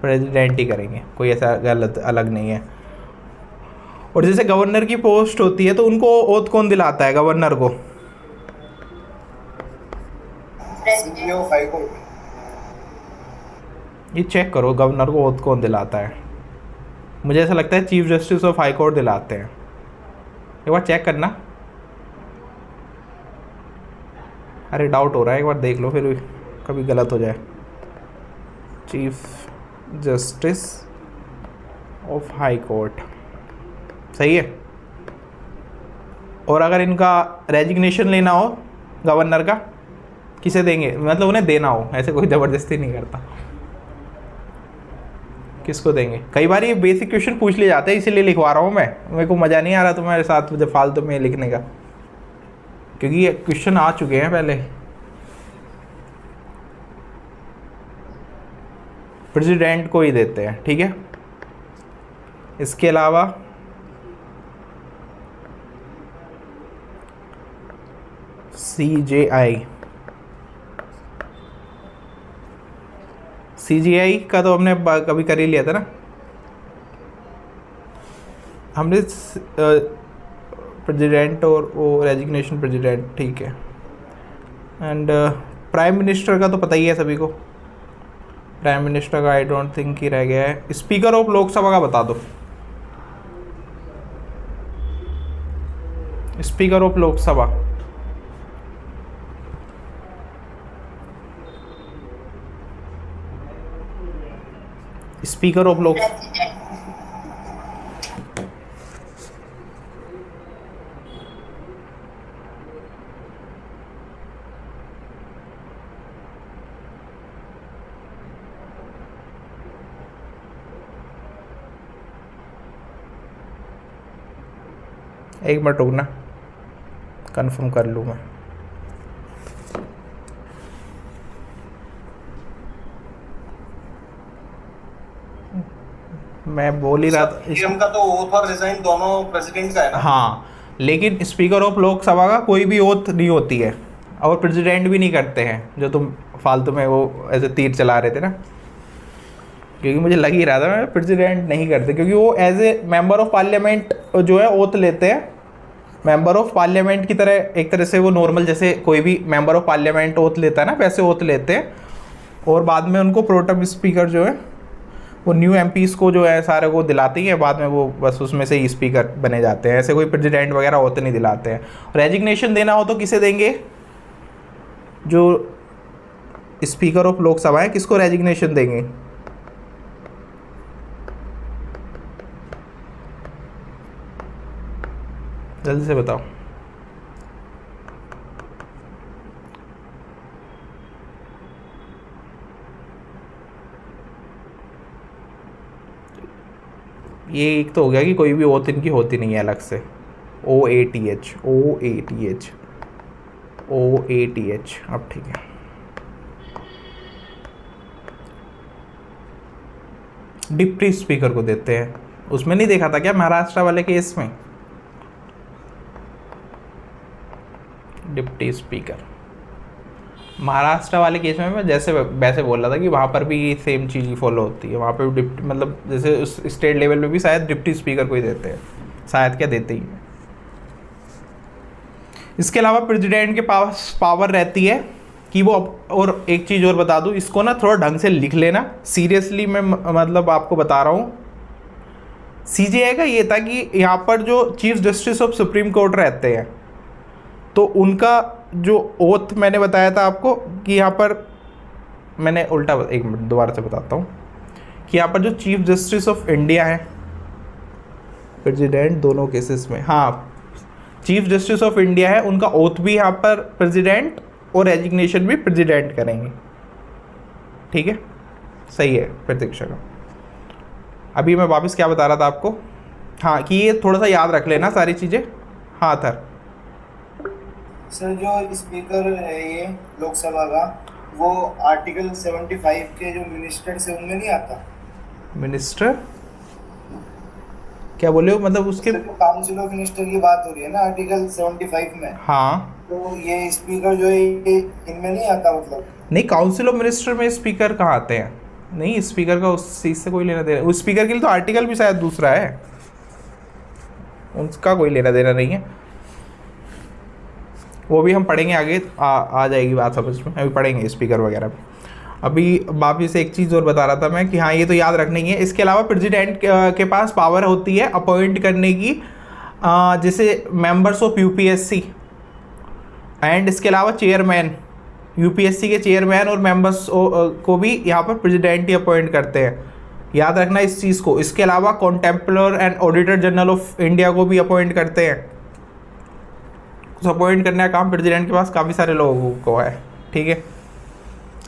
प्रेसिडेंट ही करेंगे, कोई ऐसा गलत अलग नहीं है। और जैसे गवर्नर की पोस्ट होती है तो उनको ओथ कौन दिलाता है गवर्नर को? ये चेक करो गवर्नर को ओथ कौन दिलाता है। मुझे ऐसा लगता है chief justice of high court दिलाते हैं, एक बार चेक करना। अरे डाउट हो रहा है, एक बार देख लो, फिर कभी गलत हो जाए। Chief justice of high court सही है। और अगर इनका रेजिग्नेशन लेना हो गवर्नर का, किसे देंगे? मतलब उन्हें देना हो, ऐसे कोई ज़बरदस्ती नहीं करता। किसको देंगे? कई बार ये बेसिक क्वेश्चन पूछ लिए जाते हैं, इसीलिए लिखवा रहा हूँ मैं। मेरे को मज़ा नहीं आ रहा तुम्हारे साथ मुझे फालतू में लिखने का, क्योंकि ये क्वेश्चन आ चुके हैं पहले। प्रेसिडेंट को ही देते हैं, ठीक है। इसके अलावा CGI का तो हमने कभी कर ही लिया था ना हमने, प्रेसिडेंट और वो रेजिग्नेशन प्रेसिडेंट, ठीक है। एंड प्राइम मिनिस्टर का तो पता ही है सभी को। प्राइम मिनिस्टर का आई डोंट थिंक ही रह गया है। स्पीकर ऑफ लोकसभा का बता दो। Speaker of Lok Sabha, speaker of Lok Sabha, एक मिनट रुकना, कंफर्म कर लूँ मैं बोल ही रहा था। पीएम का तो ओथ और रिजाइन दोनों प्रेसिडेंट का है ना? हाँ, लेकिन स्पीकर ऑफ लोकसभा का कोई भी ओथ नहीं होती है, और प्रेसिडेंट भी नहीं करते हैं, जो तुम फालतू में वो ऐसे तीर चला रहे थे ना। क्योंकि मुझे लग ही रहा था मैं प्रेसिडेंट नहीं करते, क्योंकि वो as a member of parliament जो है ओथ लेते हैं। मेंबर ऑफ पार्लियामेंट की तरह, एक तरह से वो नॉर्मल जैसे कोई भी मेंबर ऑफ पार्लियामेंट ओथ लेता है ना, वैसे ओथ लेते हैं। और बाद में उनको प्रोटेम स्पीकर जो है वो न्यू एमपीज़ को जो है सारे को दिलाते ही है, बाद में वो बस उसमें से ही स्पीकर बने जाते हैं। ऐसे कोई प्रेसिडेंट वगैरह होते नहीं दिलाते हैं। रेजिग्नेशन देना हो तो किसे देंगे? जो स्पीकर ऑफ लोकसभा है, किसको रेजिग्नेशन देंगे? जल्दी से बताओ। ये एक तो हो गया कि कोई भी ओथ इनकी होती नहीं है अलग से। OATH OATH OATH, अब ठीक है। डिप्टी स्पीकर को देते हैं। उसमें नहीं देखा था क्या महाराष्ट्र वाले केस में? डिप्टी स्पीकर महाराष्ट्र वाले केस में मैं जैसे वैसे बोल रहा था कि वहाँ पर भी सेम चीज़ ही फॉलो होती है। वहाँ पर डिप्टी मतलब जैसे उस स्टेट लेवल पे भी शायद डिप्टी स्पीकर को ही देते हैं, शायद क्या देते ही हैं। इसके अलावा प्रेसिडेंट के पास पावर रहती है कि वो, और एक चीज़ और बता दूँ, इसको ना थोड़ा ढंग से लिख लेना। सीरियसली मैं मतलब आपको बता रहा हूँ। CJI का ये था कि यहाँ पर जो chief justice of supreme court रहते हैं तो उनका जो ओथ मैंने बताया था आपको कि यहाँ पर मैंने उल्टा, एक मिनट दोबारा से बताता हूँ कि यहाँ पर जो चीफ जस्टिस ऑफ इंडिया है, प्रेसिडेंट दोनों केसेस में, हाँ चीफ जस्टिस ऑफ इंडिया है, उनका ओथ भी यहाँ पर प्रेसिडेंट और रेजिग्नेशन भी प्रेसिडेंट करेंगे। ठीक है, सही है प्रतीक्षा का। अभी मैं वापस क्या बता रहा था आपको, हाँ कि ये थोड़ा सा याद रख लेना सारी चीज़ें। हाँ सर, जो स्पीकर है ये लोकसभा का, वो आर्टिकल 75 के जो मिनिस्टर्स है उनमें नहीं आता। मिनिस्टर क्या बोले हो, मतलब उसके काउंसिल ऑफ मिनिस्टर की बात हो रही है ना आर्टिकल 75 में। हाँ, तो ये स्पीकर जो है ये इनमें नहीं आता मतलब? नहीं, काउंसिल ऑफ मिनिस्टर में स्पीकर कहाँ आते हैं? नहीं, स्पीकर का उस चीज़ से कोई लेना देना, उस स्पीकर के लिए तो आर्टिकल भी शायद दूसरा है, उसका कोई लेना देना नहीं है। वो भी हम पढ़ेंगे आगे, आ जाएगी बात समझ में, अभी पढ़ेंगे स्पीकर वगैरह भी। अभी वापिस एक चीज़ और बता रहा था मैं कि हाँ ये तो याद रखनी है। इसके अलावा प्रेसिडेंट के पास पावर होती है अपॉइंट करने की जैसे मेंबर्स ऑफ UPSC, एंड इसके अलावा चेयरमैन, UPSC के चेयरमैन और मेंबर्स को भी यहाँ पर प्रेसिडेंट ही अपॉइंट करते हैं, याद रखना इस चीज़ को। इसके अलावा comptroller and auditor general of India को भी अपॉइंट करते हैं। कुछ अपॉइंट करने का काम प्रेसिडेंट के पास काफ़ी सारे लोगों को है। ठीक है,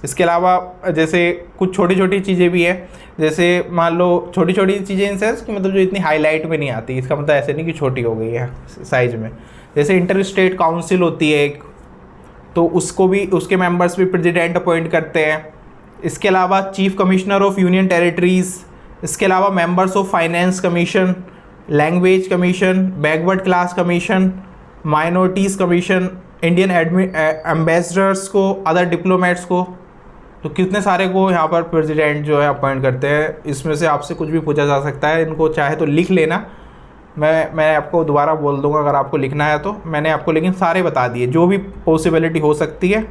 इसके अलावा जैसे कुछ छोटी छोटी चीज़ें भी हैं, जैसे मान लो छोटी छोटी चीज़ें इन सेंस कि मतलब जो इतनी हाईलाइट में नहीं आती, इसका मतलब ऐसे नहीं कि छोटी हो गई है साइज में। जैसे इंटर स्टेट काउंसिल होती है एक, तो उसको भी, उसके मेंबर्स भी प्रेसिडेंट अपॉइंट करते हैं। इसके अलावा chief commissioner of union territories, इसके अलावा members of finance commission, language commission, backward class commission, minorities commission, Indian ambassadors को, अदर डिप्लोमेट्स को, तो कितने सारे को यहाँ पर प्रेसिडेंट जो है अपॉइंट करते हैं। इसमें से आपसे कुछ भी पूछा जा सकता है, इनको चाहे तो लिख लेना, मैं आपको दोबारा बोल दूंगा अगर आपको लिखना है तो। मैंने आपको लेकिन सारे बता दिए, जो भी पॉसिबिलिटी हो सकती है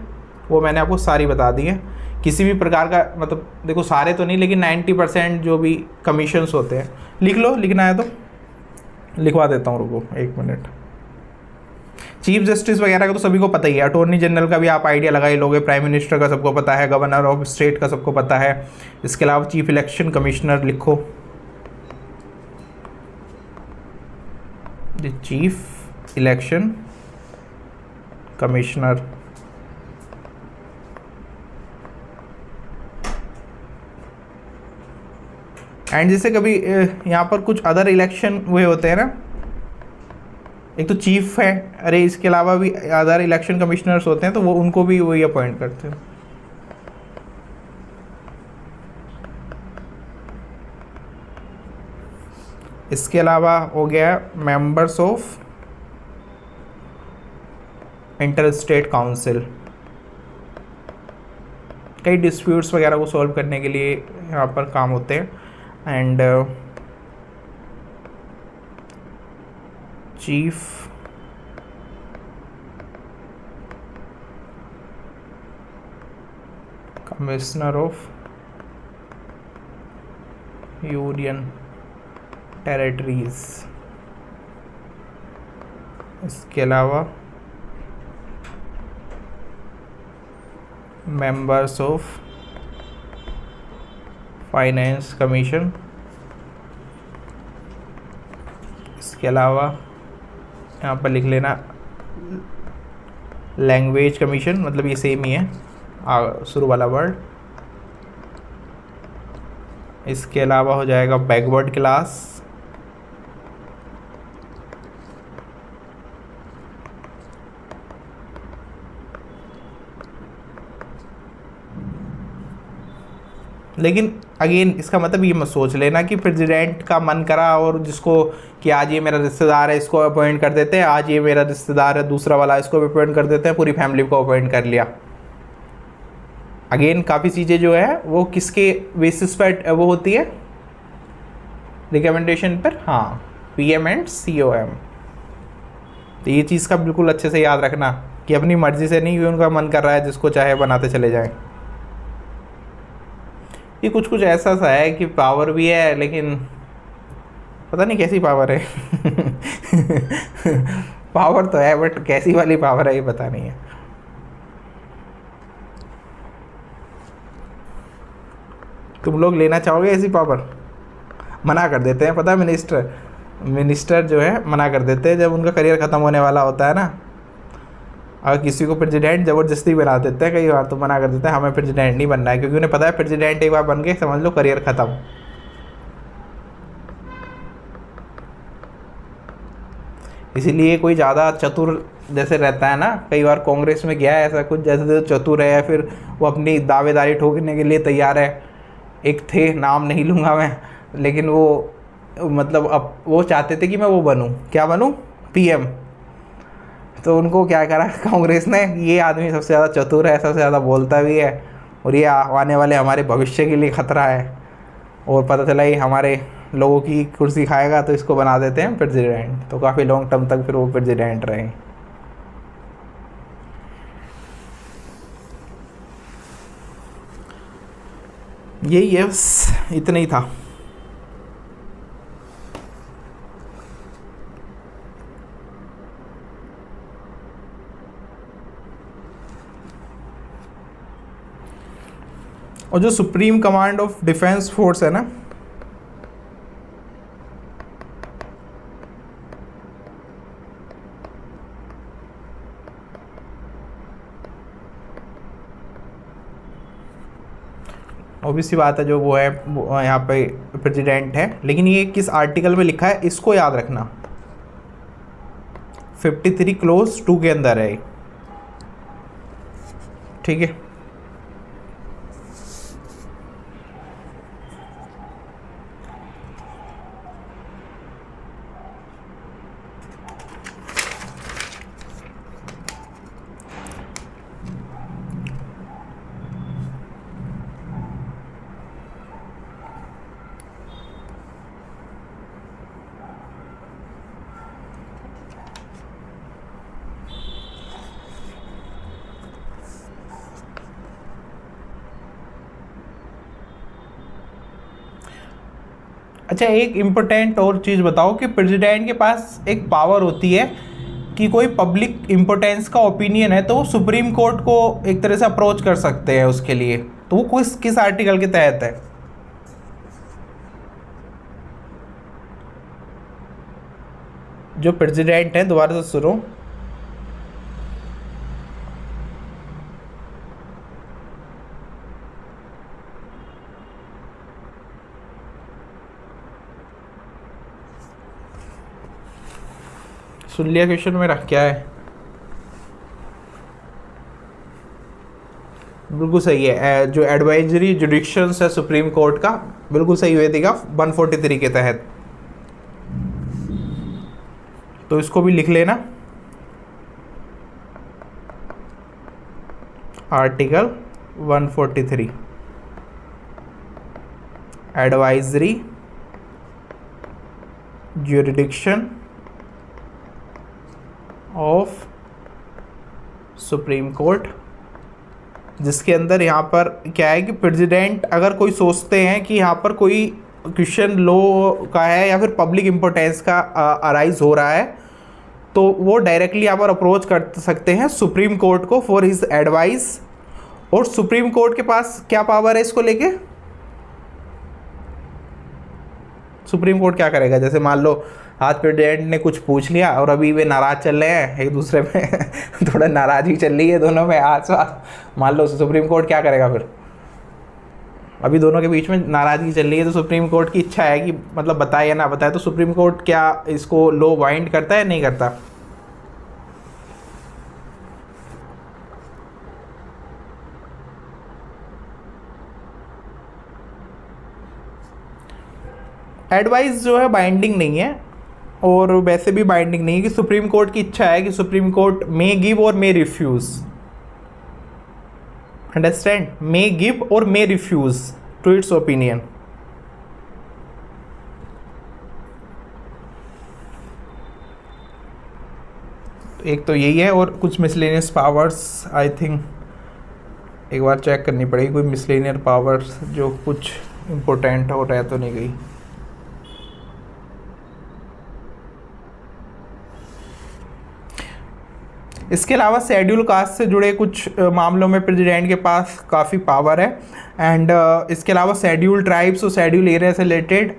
वो मैंने आपको सारी बता दी है। किसी भी प्रकार का मतलब देखो सारे तो नहीं, लेकिन 90% जो भी कमीशंस होते हैं लिख लो, लिखना है तो लिखवा देता हूँ, रुको 1 मिनट। चीफ जस्टिस वगैरह का तो सभी को पता ही है, अटॉर्नी जनरल का भी आप आइडिया लगा ही लोगे, प्राइम मिनिस्टर का सबको पता है, गवर्नर ऑफ स्टेट का सबको पता है। इसके अलावा चीफ इलेक्शन कमिश्नर लिखो, the chief election commissioner. And जैसे कभी यहाँ पर कुछ अदर इलेक्शन हुए होते हैं ना, एक तो चीफ है, अरे इसके अलावा भी अदर इलेक्शन कमिश्नर्स होते हैं, तो वो उनको भी वही अपॉइंट करते हैं। इसके अलावा हो गया members of inter state council, कई डिस्प्यूट्स वगैरह को सॉल्व करने के लिए यहाँ पर काम होते हैं। And chief commissioner of union territories, इसके अलावा मेंबर्स ऑफ फाइनेंस कमीशन। इसके अलावा यहाँ पर लिख लेना लैंग्वेज कमीशन, मतलब ये सेम ही है शुरू वाला वर्ड। इसके अलावा हो जाएगा बैकवर्ड क्लास, लेकिन अगेन इसका मतलब ये मत सोच लेना कि प्रेसिडेंट का मन करा और जिसको कि आज ये मेरा रिश्तेदार है इसको अपॉइंट कर देते हैं, आज ये मेरा रिश्तेदार है दूसरा वाला इसको भी अपॉइंट कर देते हैं, पूरी फैमिली को अपॉइंट कर लिया। अगेन काफ़ी चीज़ें जो है वो किसके बेसिस पर वो होती है, रिकमेंडेशन पर। हाँ, PM एंड COM। तो ये चीज़ का बिल्कुल अच्छे से याद रखना कि अपनी मर्ज़ी से नहीं, उनका मन कर रहा है जिसको चाहे बनाते चले जाएं। ये कुछ कुछ ऐसा सा है कि पावर भी है, लेकिन पता नहीं कैसी पावर है पावर तो है बट कैसी वाली पावर है ये पता नहीं है। तुम लोग लेना चाहोगे ऐसी पावर? मना कर देते हैं, पता है मिनिस्टर जो है मना कर देते हैं जब उनका करियर ख़त्म होने वाला होता है ना। अगर किसी को प्रेसिडेंट ज़बरदस्ती बना देते हैं कई बार, तो मना कर देते हैं हमें प्रेसिडेंट नहीं बनना है, क्योंकि उन्हें पता है प्रेसिडेंट एक बार बन गए समझ लो करियर ख़त्म। इसीलिए कोई ज़्यादा चतुर जैसे रहता है ना, कई बार कांग्रेस में गया है ऐसा कुछ, जैसे चतुर है या फिर वो अपनी दावेदारी ठोकने के लिए तैयार है। एक थे, नाम नहीं लूँगा मैं, लेकिन वो मतलब अब वो चाहते थे कि मैं वो बनूँ, क्या बनूँ, PM। तो उनको क्या करा कांग्रेस ने, ये आदमी सबसे ज़्यादा चतुर है, सबसे ज़्यादा बोलता भी है और ये आने वाले हमारे भविष्य के लिए ख़तरा है, और पता चला ये हमारे लोगों की कुर्सी खाएगा, तो इसको बना देते हैं प्रेसिडेंट। तो काफ़ी लॉन्ग टर्म तक फिर वो प्रेसिडेंट रहे। यही है, बस इतना ही था। और जो supreme command of defence force है ना, ऑब्वियसली बात है जो वो है वो यहाँ पे प्रेसिडेंट है, लेकिन ये किस आर्टिकल में लिखा है इसको याद रखना। 53 क्लोज 2 के अंदर है, ठीक है। अच्छा, एक इम्पोर्टेंट और चीज़ बताओ कि प्रेसिडेंट के पास एक पावर होती है कि कोई पब्लिक इम्पोर्टेंस का ओपिनियन है तो वो सुप्रीम कोर्ट को एक तरह से अप्रोच कर सकते हैं उसके लिए, तो वो किस आर्टिकल के तहत है? जो प्रेसिडेंट है, दोबारा से सुनो, सुन लिया क्वेश्चन मेरा क्या है? बिल्कुल सही है, जो एडवाइजरी जुडिक्शंस है सुप्रीम कोर्ट का, बिल्कुल सही हुए देगा 143 के तहत। तो इसको भी लिख लेना, article 143 advisory jurisdiction of supreme court, जिसके अंदर यहाँ पर क्या है कि प्रेसिडेंट अगर कोई सोचते हैं कि यहाँ पर कोई क्वेश्चन लॉ का है या फिर पब्लिक इम्पोर्टेंस का अराइज हो रहा है, तो वो डायरेक्टली यहाँ पर अप्रोच कर सकते हैं सुप्रीम कोर्ट को फॉर हिज एडवाइस और सुप्रीम कोर्ट के पास क्या पावर है इसको लेके? सुप्रीम कोर्ट क्या करेगा? जैसे मान लो आज प्रेसिडेंट ने कुछ पूछ लिया और अभी वे नाराज चल रहे हैं एक दूसरे में थोड़ा नाराजगी चल रही है दोनों में आस पास, मान लो सुप्रीम कोर्ट क्या करेगा फिर? अभी दोनों के बीच में नाराजगी चल रही है, तो सुप्रीम कोर्ट की इच्छा है कि मतलब बताए या ना बताए, तो सुप्रीम कोर्ट क्या इसको लॉ बाइंड करता है नहीं करता? एडवाइस जो है बाइंडिंग नहीं है, और वैसे भी बाइंडिंग नहीं है कि सुप्रीम कोर्ट की इच्छा है कि सुप्रीम कोर्ट मे गिव और मे रिफ्यूज। अंडरस्टैंड? मे गिव और मे रिफ्यूज टू इट्स ओपिनियन। एक तो यही है, और कुछ मिसलेनियस पावर्स आई थिंक एक बार चेक करनी पड़ेगी, कोई मिसलेनियर पावर्स जो कुछ इम्पोर्टेंट हो रहा तो नहीं गई। इसके अलावा शेड्यूल कास्ट से जुड़े कुछ मामलों में प्रेसिडेंट के पास काफ़ी पावर है। एंड इसके अलावा शेड्यूल ट्राइब्स और शेड्यूल एरिया से रिलेटेड,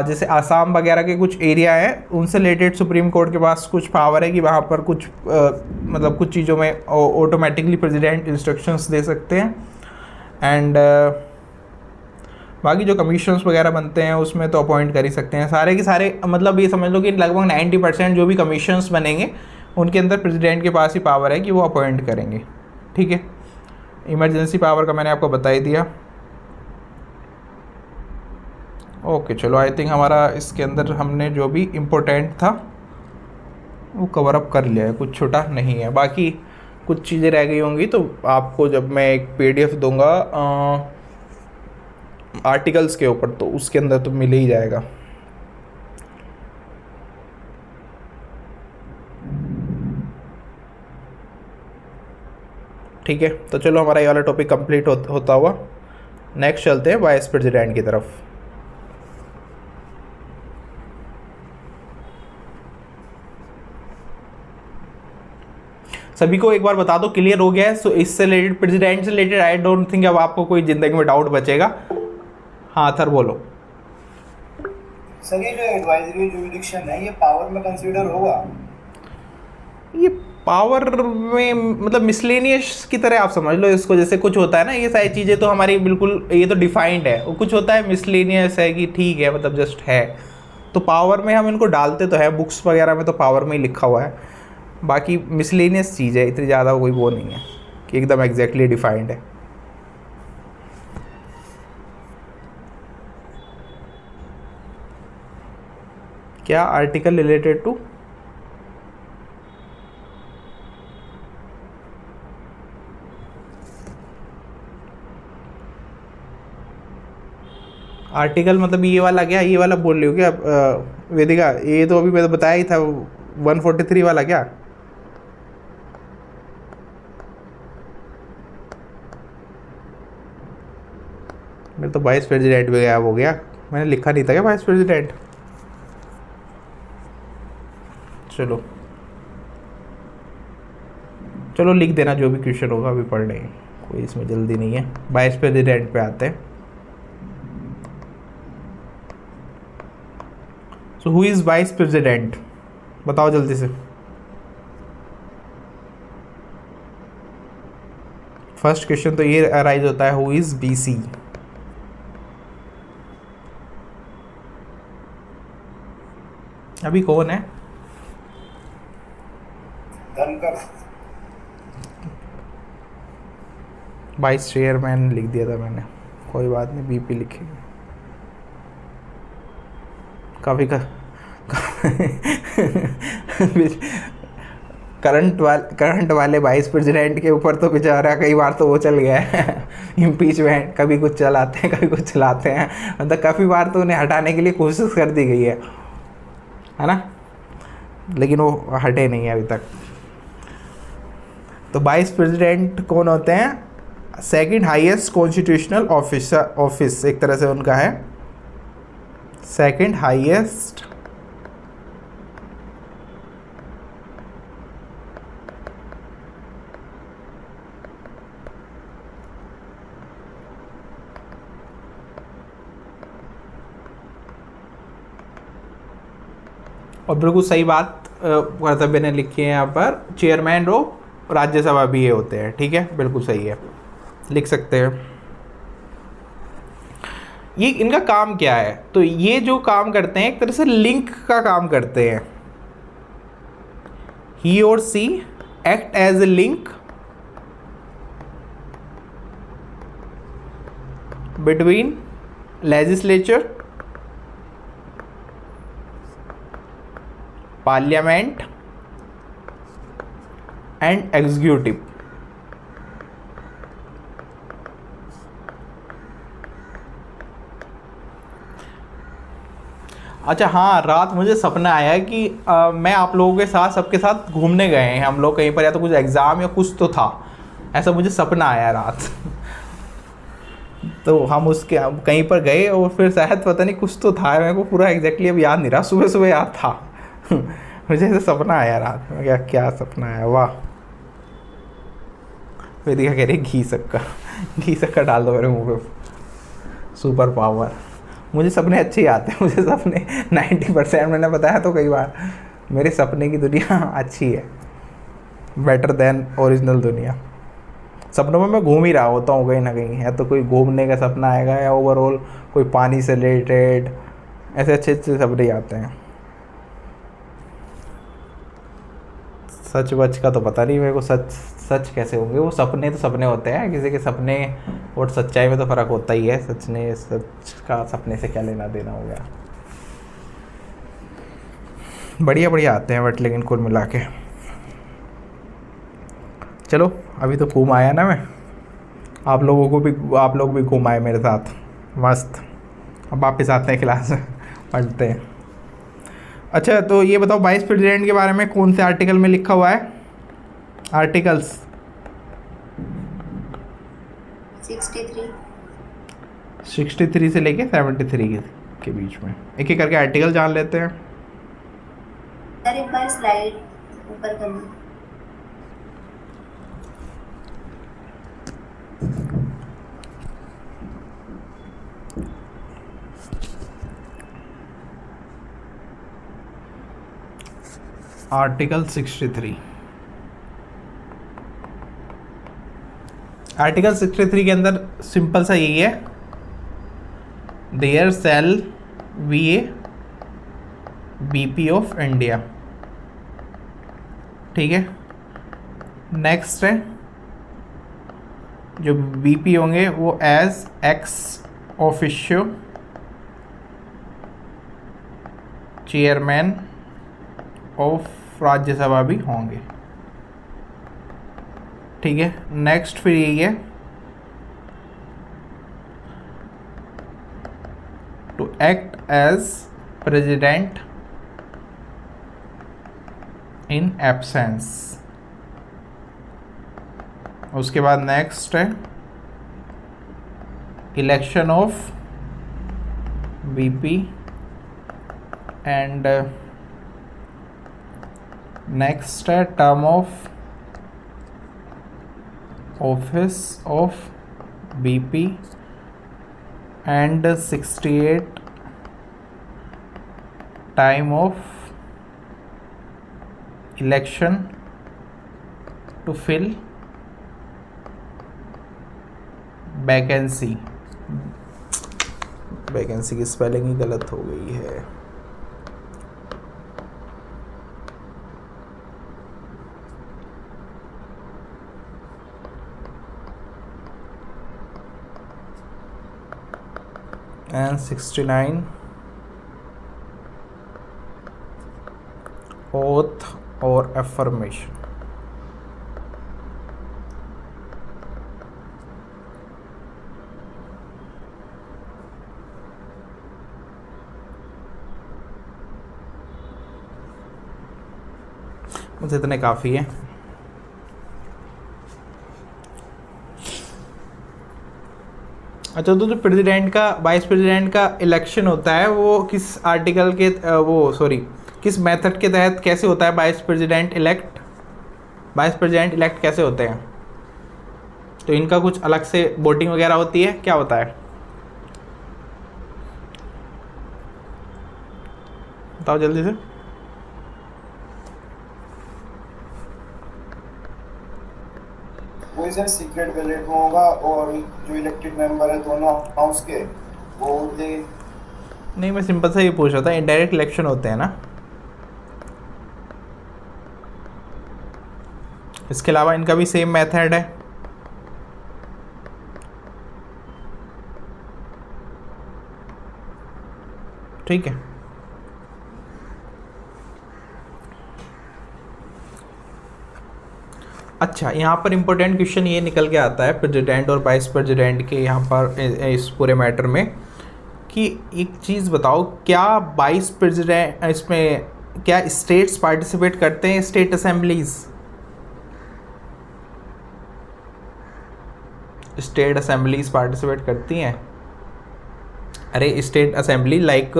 जैसे आसाम वगैरह के कुछ एरिया है उनसे रिलेटेड सुप्रीम कोर्ट के पास कुछ पावर है कि वहाँ पर कुछ मतलब कुछ चीज़ों में ऑटोमेटिकली प्रेसिडेंट इंस्ट्रक्शंस दे सकते हैं। एंड बाकी जो कमीशंस वगैरह बनते हैं उसमें तो अपॉइंट कर ही सकते हैं सारे के सारे। मतलब ये समझ लो कि लगभग 90% जो भी कमीशंस बनेंगे उनके अंदर प्रेसिडेंट के पास ही पावर है कि वो अपॉइंट करेंगे। ठीक है, इमरजेंसी पावर का मैंने आपको बता ही दिया। ओके चलो, आई थिंक हमारा इसके अंदर हमने जो भी इम्पोर्टेंट था वो कवर अप कर लिया है, कुछ छोटा नहीं है। बाकी कुछ चीज़ें रह गई होंगी तो आपको जब मैं एक PDF दूंगा आर्टिकल्स के ऊपर, तो उसके अंदर तो मिल ही जाएगा। ठीक है, तो चलो हमारा ये वाला टॉपिक कंप्लीट होता हुआ नेक्स्ट चलते हैं वाइस प्रेसिडेंट की तरफ। सभी को एक बार बता दो, क्लियर हो गया है? सो इससे रिलेटेड, प्रेसिडेंट से रिलेटेड आई डोंट थिंक अब आपको कोई जिंदगी में डाउट बचेगा। हाँ सर बोलो। सर ये जो एडवाइजरी जुरिडिक्शन है ये पावर में कंसीडर होगा? ये पावर में मतलब मिसलेनियस की तरह आप समझ लो इसको। जैसे कुछ होता है ना, ये सारी चीज़ें तो हमारी बिल्कुल ये तो डिफाइंड है, और कुछ होता है मिसलेनियस है कि ठीक है मतलब जस्ट है। तो पावर में हम इनको डालते तो है, बुक्स वगैरह में तो पावर में ही लिखा हुआ है। बाकी मिसलेनियस चीज़ है, इतनी ज़्यादा कोई वो नहीं है कि एकदम एग्जैक्टली डिफाइंड है। क्या आर्टिकल रिलेटेड टू? आर्टिकल मतलब ये वाला क्या, ये वाला बोल रही हो क्या वेदिका? ये तो अभी मैंने बताया ही था 143 वाला क्या? मेरे तो वाइस प्रेसिडेंट भी गायब हो गया, मैंने लिखा नहीं था क्या वाइस प्रेसिडेंट? चलो चलो लिख देना जो भी क्वेश्चन होगा, अभी पढ़ लेंगे, कोई इसमें जल्दी नहीं है। वाइस प्रेसिडेंट पे आते हैं। So who is vice president? बताओ जल्दी से। फर्स्ट क्वेश्चन तो ये अराइज होता है, हु इज़ BC? अभी कौन है? धनकर। वाइस चेयरमैन लिख दिया था मैंने, कोई बात नहीं, BP लिखेंगे। काफ़ी करंट वाले वाइस प्रेसिडेंट के ऊपर तो बेचारा कई बार तो वो चल गया है इम्पीचमेंट, कभी कुछ चलाते हैं कभी कुछ चलाते हैं, मतलब काफ़ी बार तो उन्हें हटाने के लिए कोशिश कर दी गई है ना, लेकिन वो हटे नहीं है अभी तक। तो वाइस प्रेसिडेंट कौन होते हैं? सेकंड हाईएस्ट कॉन्स्टिट्यूशनल ऑफिस एक तरह से उनका है, सेकंड हाईएस्ट और बिल्कुल सही बात कर्तव्य ने लिखी है यहाँ पर, चेयरमैन ऑफ राज्यसभा भी ये होते हैं, ठीक है, बिल्कुल सही है, लिख सकते हैं। ये इनका काम क्या है, तो ये जो काम करते हैं एक तरह से लिंक का काम करते हैं। ही और सी act as a link between legislature, parliament and executive. अच्छा हाँ, रात मुझे सपना आया कि मैं आप लोगों के साथ सबके साथ घूमने गए हैं हम लोग कहीं पर, या तो कुछ एग्ज़ाम या कुछ तो था, ऐसा मुझे सपना आया रात। तो हम उसके कहीं पर गए और फिर शायद पता नहीं कुछ तो था, मेरे को पूरा एग्जैक्टली अब याद नहीं रहा, सुबह सुबह याद था। मुझे ऐसा सपना आया रात में, क्या सपना आया, वाह। वेदिका कह रही घी शक्कर डाल दो मेरे मुंह पे, सुपर पावर। मुझे सपने अच्छे ही आते हैं, मुझे सपने 90% मैंने बताया तो कई बार, मेरे सपने की दुनिया अच्छी है, बेटर देन ओरिजिनल दुनिया। सपनों में मैं घूम ही रहा होता हूँ कहीं ना कहीं, या तो कोई घूमने का सपना आएगा या ओवरऑल कोई पानी से रिलेटेड, ऐसे अच्छे अच्छे सपने ही आते हैं। सच बच का तो पता नहीं मेरे को, सच कैसे होंगे वो, सपने तो सपने होते हैं, किसी के सपने और सच्चाई में तो फ़र्क होता ही है, सच का सपने से क्या लेना देना हो गया। बढ़िया बढ़िया आते हैं बट लेकिन कुल मिला के चलो, अभी तो घूम आया ना मैं, आप लोग भी घूम आए मेरे साथ, मस्त। अब वापस आते हैं क्लास में, पढ़ते हैं। अच्छा तो ये बताओ, वाइस प्रेसिडेंट के बारे में कौन से आर्टिकल में लिखा हुआ है? आर्टिकल्स 63 से लेके 73 के बीच में, एक एक करके आर्टिकल जान लेते हैं। सर एक बार स्लाइड ऊपर करना। आर्टिकल 63, आर्टिकल 63 के अंदर सिंपल सा यही है, there shall be a VP of India, ठीक है। नेक्स्ट है, जो बीपी होंगे वो as ex officio chairman of Rajya Sabha भी होंगे, ठीक है। नेक्स्ट फिर यही है, to act as president in absence. उसके बाद नेक्स्ट है election of VP and next है term of office of VP and 68 time of election to fill vacancy. Vacancy की स्पेलिंग ही गलत हो गई है। and 69 oath or affirmation। मुझे इतने काफ़ी है। अच्छा तो जो प्रेसिडेंट का वाइस प्रेसिडेंट का इलेक्शन होता है वो किस आर्टिकल के किस मेथड के तहत कैसे होता है? वाइस प्रेसिडेंट इलेक्ट कैसे होते हैं? तो इनका कुछ अलग से वोटिंग वगैरह होती है, क्या होता है बताओ जल्दी से। सॉरी सर, सीक्रेट बैलेट में होगा, और जो इलेक्टेड मेंबर है दोनों हाउस के वो होते। नहीं, मैं सिंपल सा ये पूछ रहा था, इनडायरेक्ट इलेक्शन होते हैं ना। इसके अलावा इनका भी सेम मेथड है। ठीक है, अच्छा यहाँ पर इम्पोर्टेंट क्वेश्चन ये निकल के आता है प्रेसिडेंट और वाइस प्रेसिडेंट के यहाँ पर इस पूरे मैटर में, कि एक चीज़ बताओ, क्या वाइस प्रेसिडेंट इसमें क्या स्टेट्स पार्टिसिपेट करते हैं, state assemblies? State assemblies participate करती हैं? अरे स्टेट असेंबली लाइक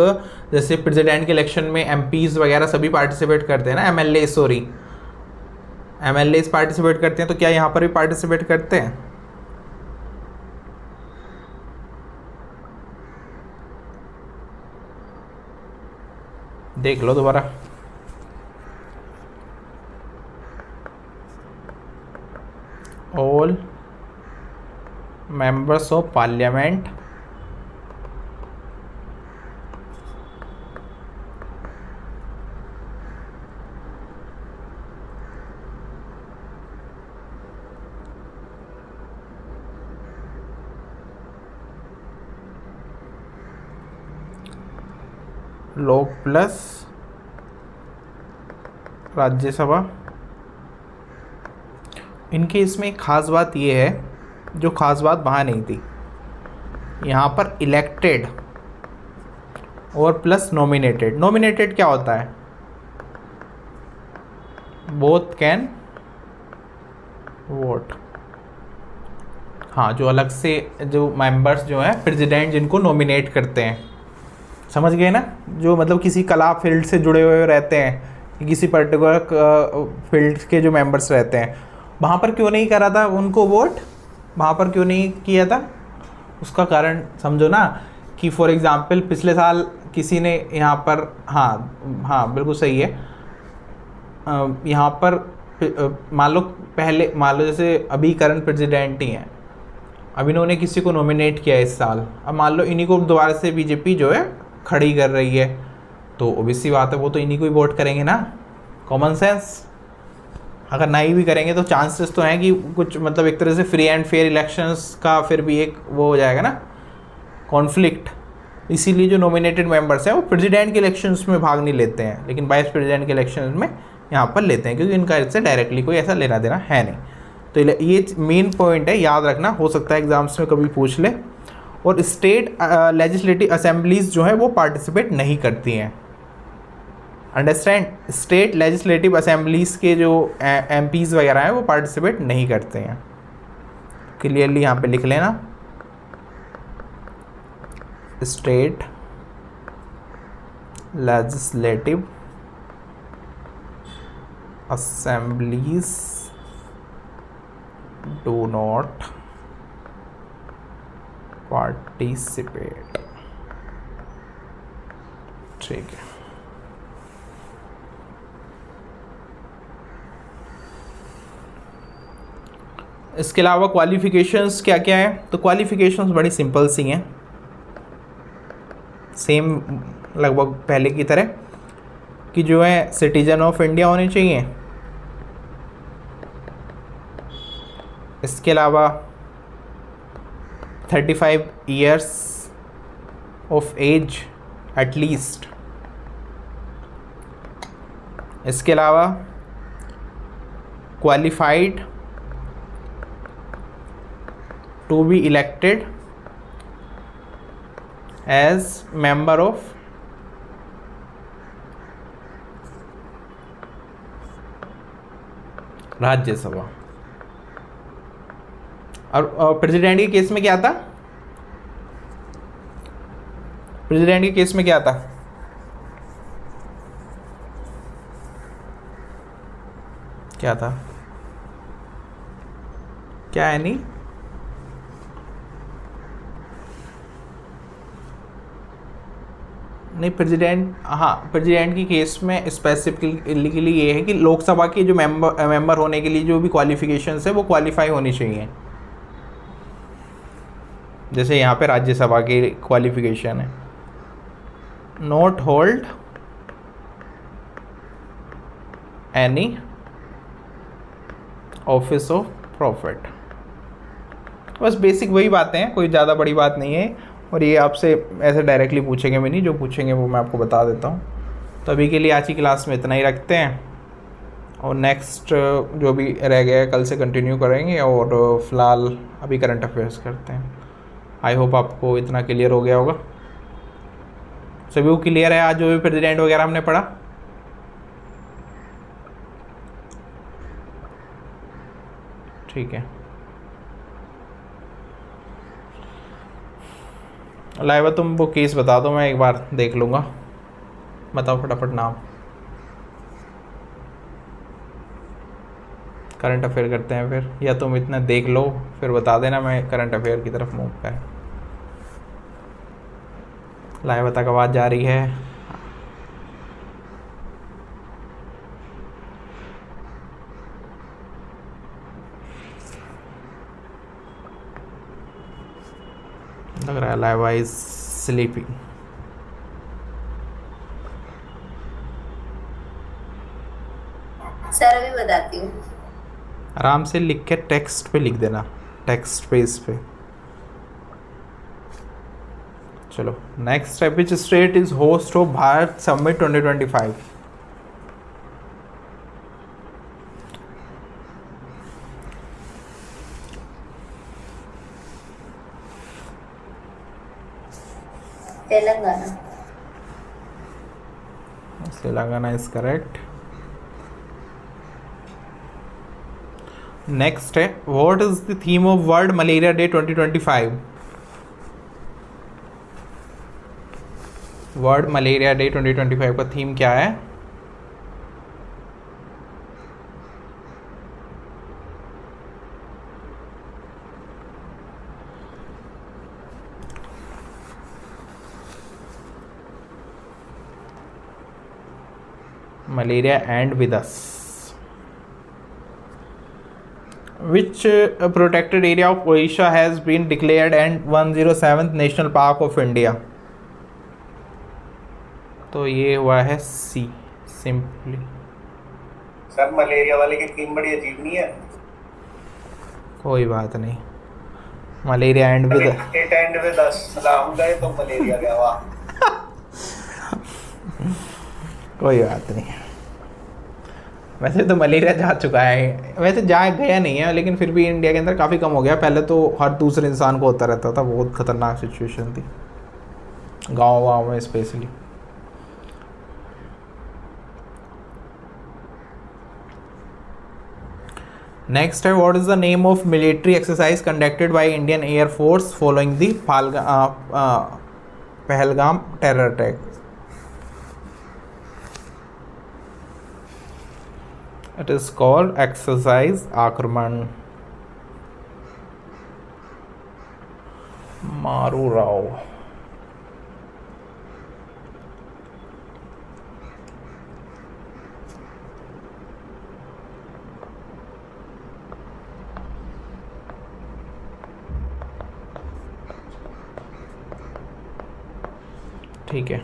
जैसे प्रेसिडेंट के इलेक्शन में एमपीज वगैरह सभी पार्टिसिपेट करते हैं ना, एमएलए पार्टिसिपेट करते हैं, तो क्या यहाँ पर भी पार्टिसिपेट करते हैं? देख लो दोबारा। ऑल मेंबर्स ऑफ पार्लियामेंट लोक प्लस राज्यसभा, इनके इसमें एक ख़ास बात ये है, जो ख़ास बात वहाँ नहीं थी, यहाँ पर इलेक्टेड और प्लस नॉमिनेटेड। नॉमिनेटेड क्या होता है? Both can vote. हाँ, जो अलग से जो मेंबर्स जो हैं प्रेसिडेंट जिनको नॉमिनेट करते हैं, समझ गए ना, जो मतलब किसी कला फील्ड से जुड़े हुए रहते हैं, किसी पर्टिकुलर फील्ड के जो मेंबर्स रहते हैं, वहाँ पर क्यों नहीं करा था उनको वोट? वहाँ पर क्यों नहीं किया था? उसका कारण समझो ना, कि फॉर एग्ज़ाम्पल पिछले साल किसी ने यहाँ पर, हाँ बिल्कुल सही है, यहाँ पर मान लो जैसे अभी करंट प्रेसिडेंट ही हैं, अब इन्होंने किसी को नॉमिनेट किया इस साल, अब मान लो इन्हीं को दोबारा से बीजेपी जो है खड़ी कर रही है, तो ओबियसली बात है वो तो इन्हीं को ही वोट करेंगे ना, कॉमन सेंस। अगर नहीं भी करेंगे तो चांसेस तो हैं कि कुछ मतलब एक तरह से फ्री एंड फेयर इलेक्शंस का फिर भी एक वो हो जाएगा ना, कॉन्फ्लिक्ट। इसीलिए जो नॉमिनेटेड मेंबर्स हैं वो प्रेसिडेंट के इलेक्शंस में भाग नहीं लेते हैं, लेकिन वाइस प्रेसिडेंट के इलेक्शंस में यहाँ पर लेते हैं, क्योंकि इनका इससे डायरेक्टली कोई ऐसा लेना देना है नहीं। तो ये मेन पॉइंट है, याद रखना, हो सकता है एग्जाम्स में कभी पूछ ले। और स्टेट लेजिस्लेटिव असेंबलीज जो है वो पार्टिसिपेट नहीं करती हैं, अंडरस्टैंड। स्टेट लेजिस्लेटिव असेंबलीज के जो एमपीज वगैरह हैं वो पार्टिसिपेट नहीं करते हैं, क्लियरली यहाँ पे लिख लेना, state legislative assemblies do not participate। ठीक है, इसके अलावा क्वालिफिकेशंस क्या क्या है? तो क्वालिफिकेशंस बड़ी सिंपल सी हैं, सेम लगभग पहले की तरह, कि जो है सिटीजन ऑफ इंडिया होने चाहिए, इसके अलावा 35 ईयर्स ऑफ एज एटलीस्ट, इसके अलावा qualified to be elected as member of Rajya Sabha. और प्रेसिडेंट के केस में क्या था? प्रेसिडेंट के केस में क्या था? क्या था? क्या है? नहीं, नहीं, प्रेसिडेंट, हाँ प्रेसिडेंट की केस में स्पेसिफिकली ये है कि लोकसभा के जो मेंबर होने के लिए जो भी क्वालिफिकेशंस है वो क्वालिफाई होनी चाहिए, जैसे यहाँ पे राज्यसभा की क्वालिफिकेशन है, not hold any office of profit. बस बेसिक वही बातें हैं, कोई ज़्यादा बड़ी बात नहीं है, और ये आपसे ऐसे डायरेक्टली पूछेंगे भी नहीं, जो पूछेंगे वो मैं आपको बता देता हूँ। तो अभी के लिए आज की क्लास में इतना ही रखते हैं, और नेक्स्ट जो भी रह गया है कल से कंटिन्यू करेंगे, और फिलहाल अभी करंट अफेयर्स करते हैं। आई होप आपको इतना क्लियर हो गया होगा, सभी को क्लियर है आज जो भी प्रेसिडेंट वगैरह हमने पढ़ा। ठीक है, लाइवा तुम वो केस बता दो, मैं एक बार देख लूँगा। बताओ फटाफट नाम। करंट अफेयर करते हैं फिर, या तुम इतना देख लो फिर बता देना, मैं करंट अफेयर की तरफ मूव करें। लाइवा तक आवाज़ जा रही है? लग रहा है लाइवा इज स्लीपिंग। सर अभी बताती हूँ। आराम से लिख के टेक्स्ट पे लिख देना, टेक्स्ट पेज पे। चलो नेक्स्ट है, which state is host of Bharat summit 2025? Telangana. Telangana is correct. Next है, what is the theme of world malaria day 2025? World malaria day 2025 का थीम क्या है? Malaria and with us. Which protected area of Odisha has been declared and 107th National Park of India? तो ये हुआ है सी, simply. Sir malaria वाले की theme बड़ी अजीब नहीं है? कोई बात नहीं, malaria and with it and with us, Ram गए तो मलेरिया गया। वाह, कोई बात नहीं। वैसे तो मलेरिया जा चुका है, वैसे जा गया नहीं है, लेकिन फिर भी इंडिया के अंदर काफ़ी कम हो गया। पहले तो हर दूसरे इंसान को होता रहता था, बहुत ख़तरनाक सिचुएशन थी गाँव में स्पेशली। नेक्स्ट है, what is the name of military exercise conducted by Indian air force following the Pahalgam terror attack? It is called exercise आक्रमण मारूराव। ठीक है,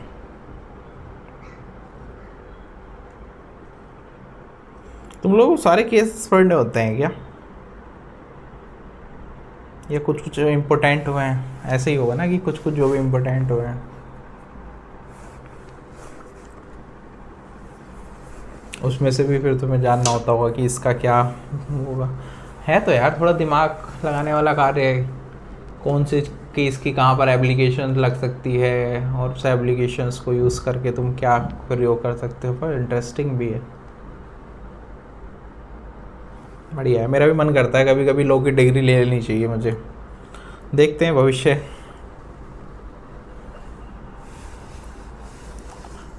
तुम लोग सारे केसेस पढ़ने होते हैं क्या, या कुछ कुछ इम्पोर्टेंट हुए हैं? ऐसे ही होगा ना कि कुछ कुछ जो भी इम्पोर्टेंट हुए हैं उसमें से भी फिर तुम्हें जानना होता होगा कि इसका क्या होगा। है तो यार थोड़ा दिमाग लगाने वाला कार्य है, कौन से केस की कहाँ पर एप्लीकेशन लग सकती है, और उस एप्लीकेशंस को यूज़ करके तुम क्या प्रयोग कर सकते हो, पर इंटरेस्टिंग भी है, बढ़िया है। मेरा भी मन करता है कभी कभी लॉ की डिग्री ले लेनी चाहिए मुझे, देखते हैं भविष्य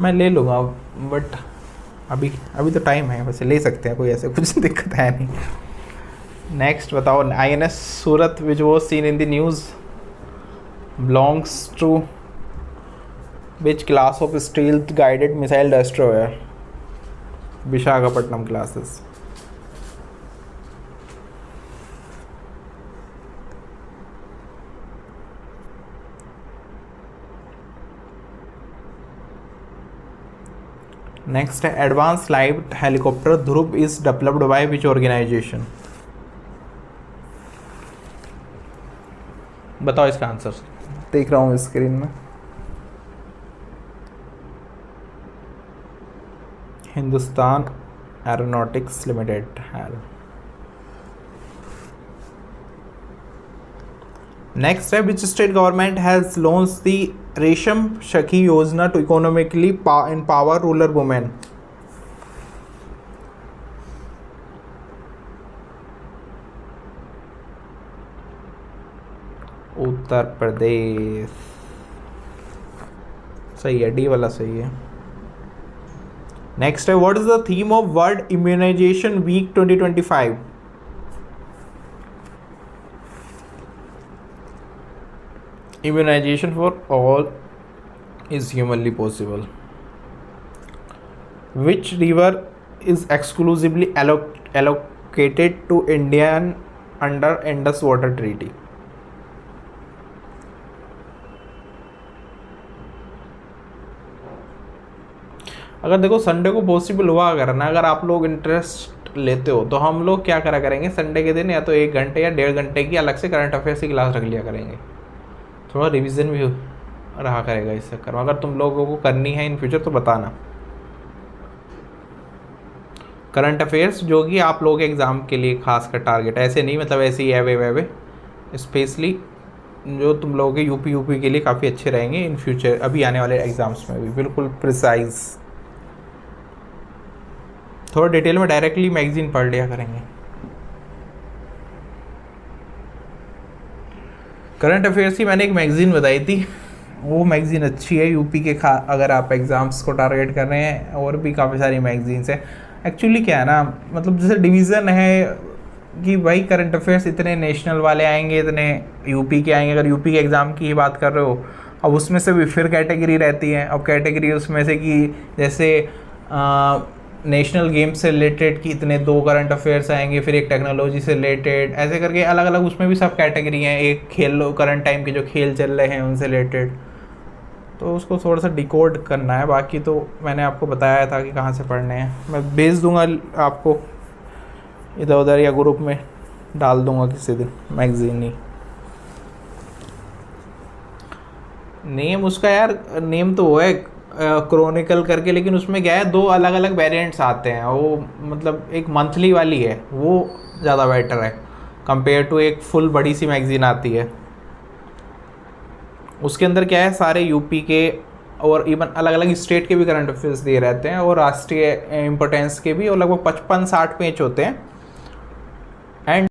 मैं ले लूँगा, बट अभी तो टाइम है, वैसे ले सकते हैं, कोई ऐसे कुछ दिक्कत है नहीं। नेक्स्ट बताओ, INS Surat which was seen in the news belongs to which class of stealth guided missile destroyer? Visakhapatnam classes. Next है advance light helicopter Dhruv is developed by which organisation? बताओ इसका आंसर। देख रहा हूँ स्क्रीन में। हिंदुस्तान एरोनॉटिक्स लिमिटेड है। Next है which state government has launch the Resham Sakhi Yojana to economically empower rural women? Uttar Pradesh. सही है, डी वाला सही है। नेक्स्ट है what is the theme of world immunisation week 2025? Immunization for all is humanly possible. Which river is exclusively allocated to Indian under Indus Water Treaty? अगर देखो Sunday को possible हुआ अगर ना, अगर आप लोग इंटरेस्ट लेते हो तो हम लोग क्या करा करेंगे संडे के दिन, या तो 1 घंटे या 1.5 घंटे की अलग से करंट अफेयर्स की क्लास रख लिया करेंगे। थोड़ा रिवीजन भी रहा करेगा इस चक्कर में। अगर तुम लोगों को करनी है इन फ्यूचर तो बताना। करंट अफेयर्स जो कि आप लोगों के एग्ज़ाम के लिए खास कर टारगेट, ऐसे नहीं मतलब ऐसे ही एवे वेवे, स्पेशली जो तुम लोगों के यूपी के लिए काफ़ी अच्छे रहेंगे इन फ्यूचर, अभी आने वाले एग्ज़ाम्स में भी बिल्कुल प्रिसाइज। थोड़ा डिटेल में डायरेक्टली मैगजीन पढ़ लिया करेंगे। करंट अफेयर्स की मैंने एक मैगज़ीन बताई थी, वो मैगज़ीन अच्छी है यूपी के अगर आप एग्ज़ाम्स को टारगेट कर रहे हैं। और भी काफ़ी सारी मैगज़ीन्स हैं। एक्चुअली क्या है ना, मतलब जैसे डिवीज़न है कि भाई करंट अफेयर्स इतने नेशनल वाले आएंगे, इतने यूपी के आएंगे। अगर यूपी के एग्ज़ाम की ही बात कर रहे हो, अब उसमें से भी फिर कैटेगरी रहती है। अब कैटेगरी उसमें से कि जैसे नेशनल गेम से रिलेटेड कि इतने 2 करंट अफेयर्स आएंगे, फिर एक टेक्नोलॉजी से रिलेटेड, ऐसे करके अलग अलग उसमें भी सब कैटेगरी हैं। एक खेल करंट टाइम के जो खेल चल रहे हैं उनसे रिलेटेड, तो उसको थोड़ा सा डिकोड करना है। बाकी तो मैंने आपको बताया था कि कहाँ से पढ़ने हैं। मैं भेज दूंगा आपको इधर उधर या ग्रुप में डाल दूंगा किसी दिन मैगज़ीन ही। नेम उसका यार, नेम तो वो है क्रॉनिकल करके, लेकिन उसमें क्या है 2 अलग अलग वेरिएंट्स आते हैं। वो मतलब एक मंथली वाली है, वो ज़्यादा बेटर है कंपेयर टू एक फुल बड़ी सी मैगज़ीन आती है। उसके अंदर क्या है सारे यूपी के और इवन अलग अलग स्टेट के भी करंट अफेयर्स दिए रहते हैं, और राष्ट्रीय इम्पोर्टेंस के भी, और लगभग 55-60 पेज होते हैं। एंड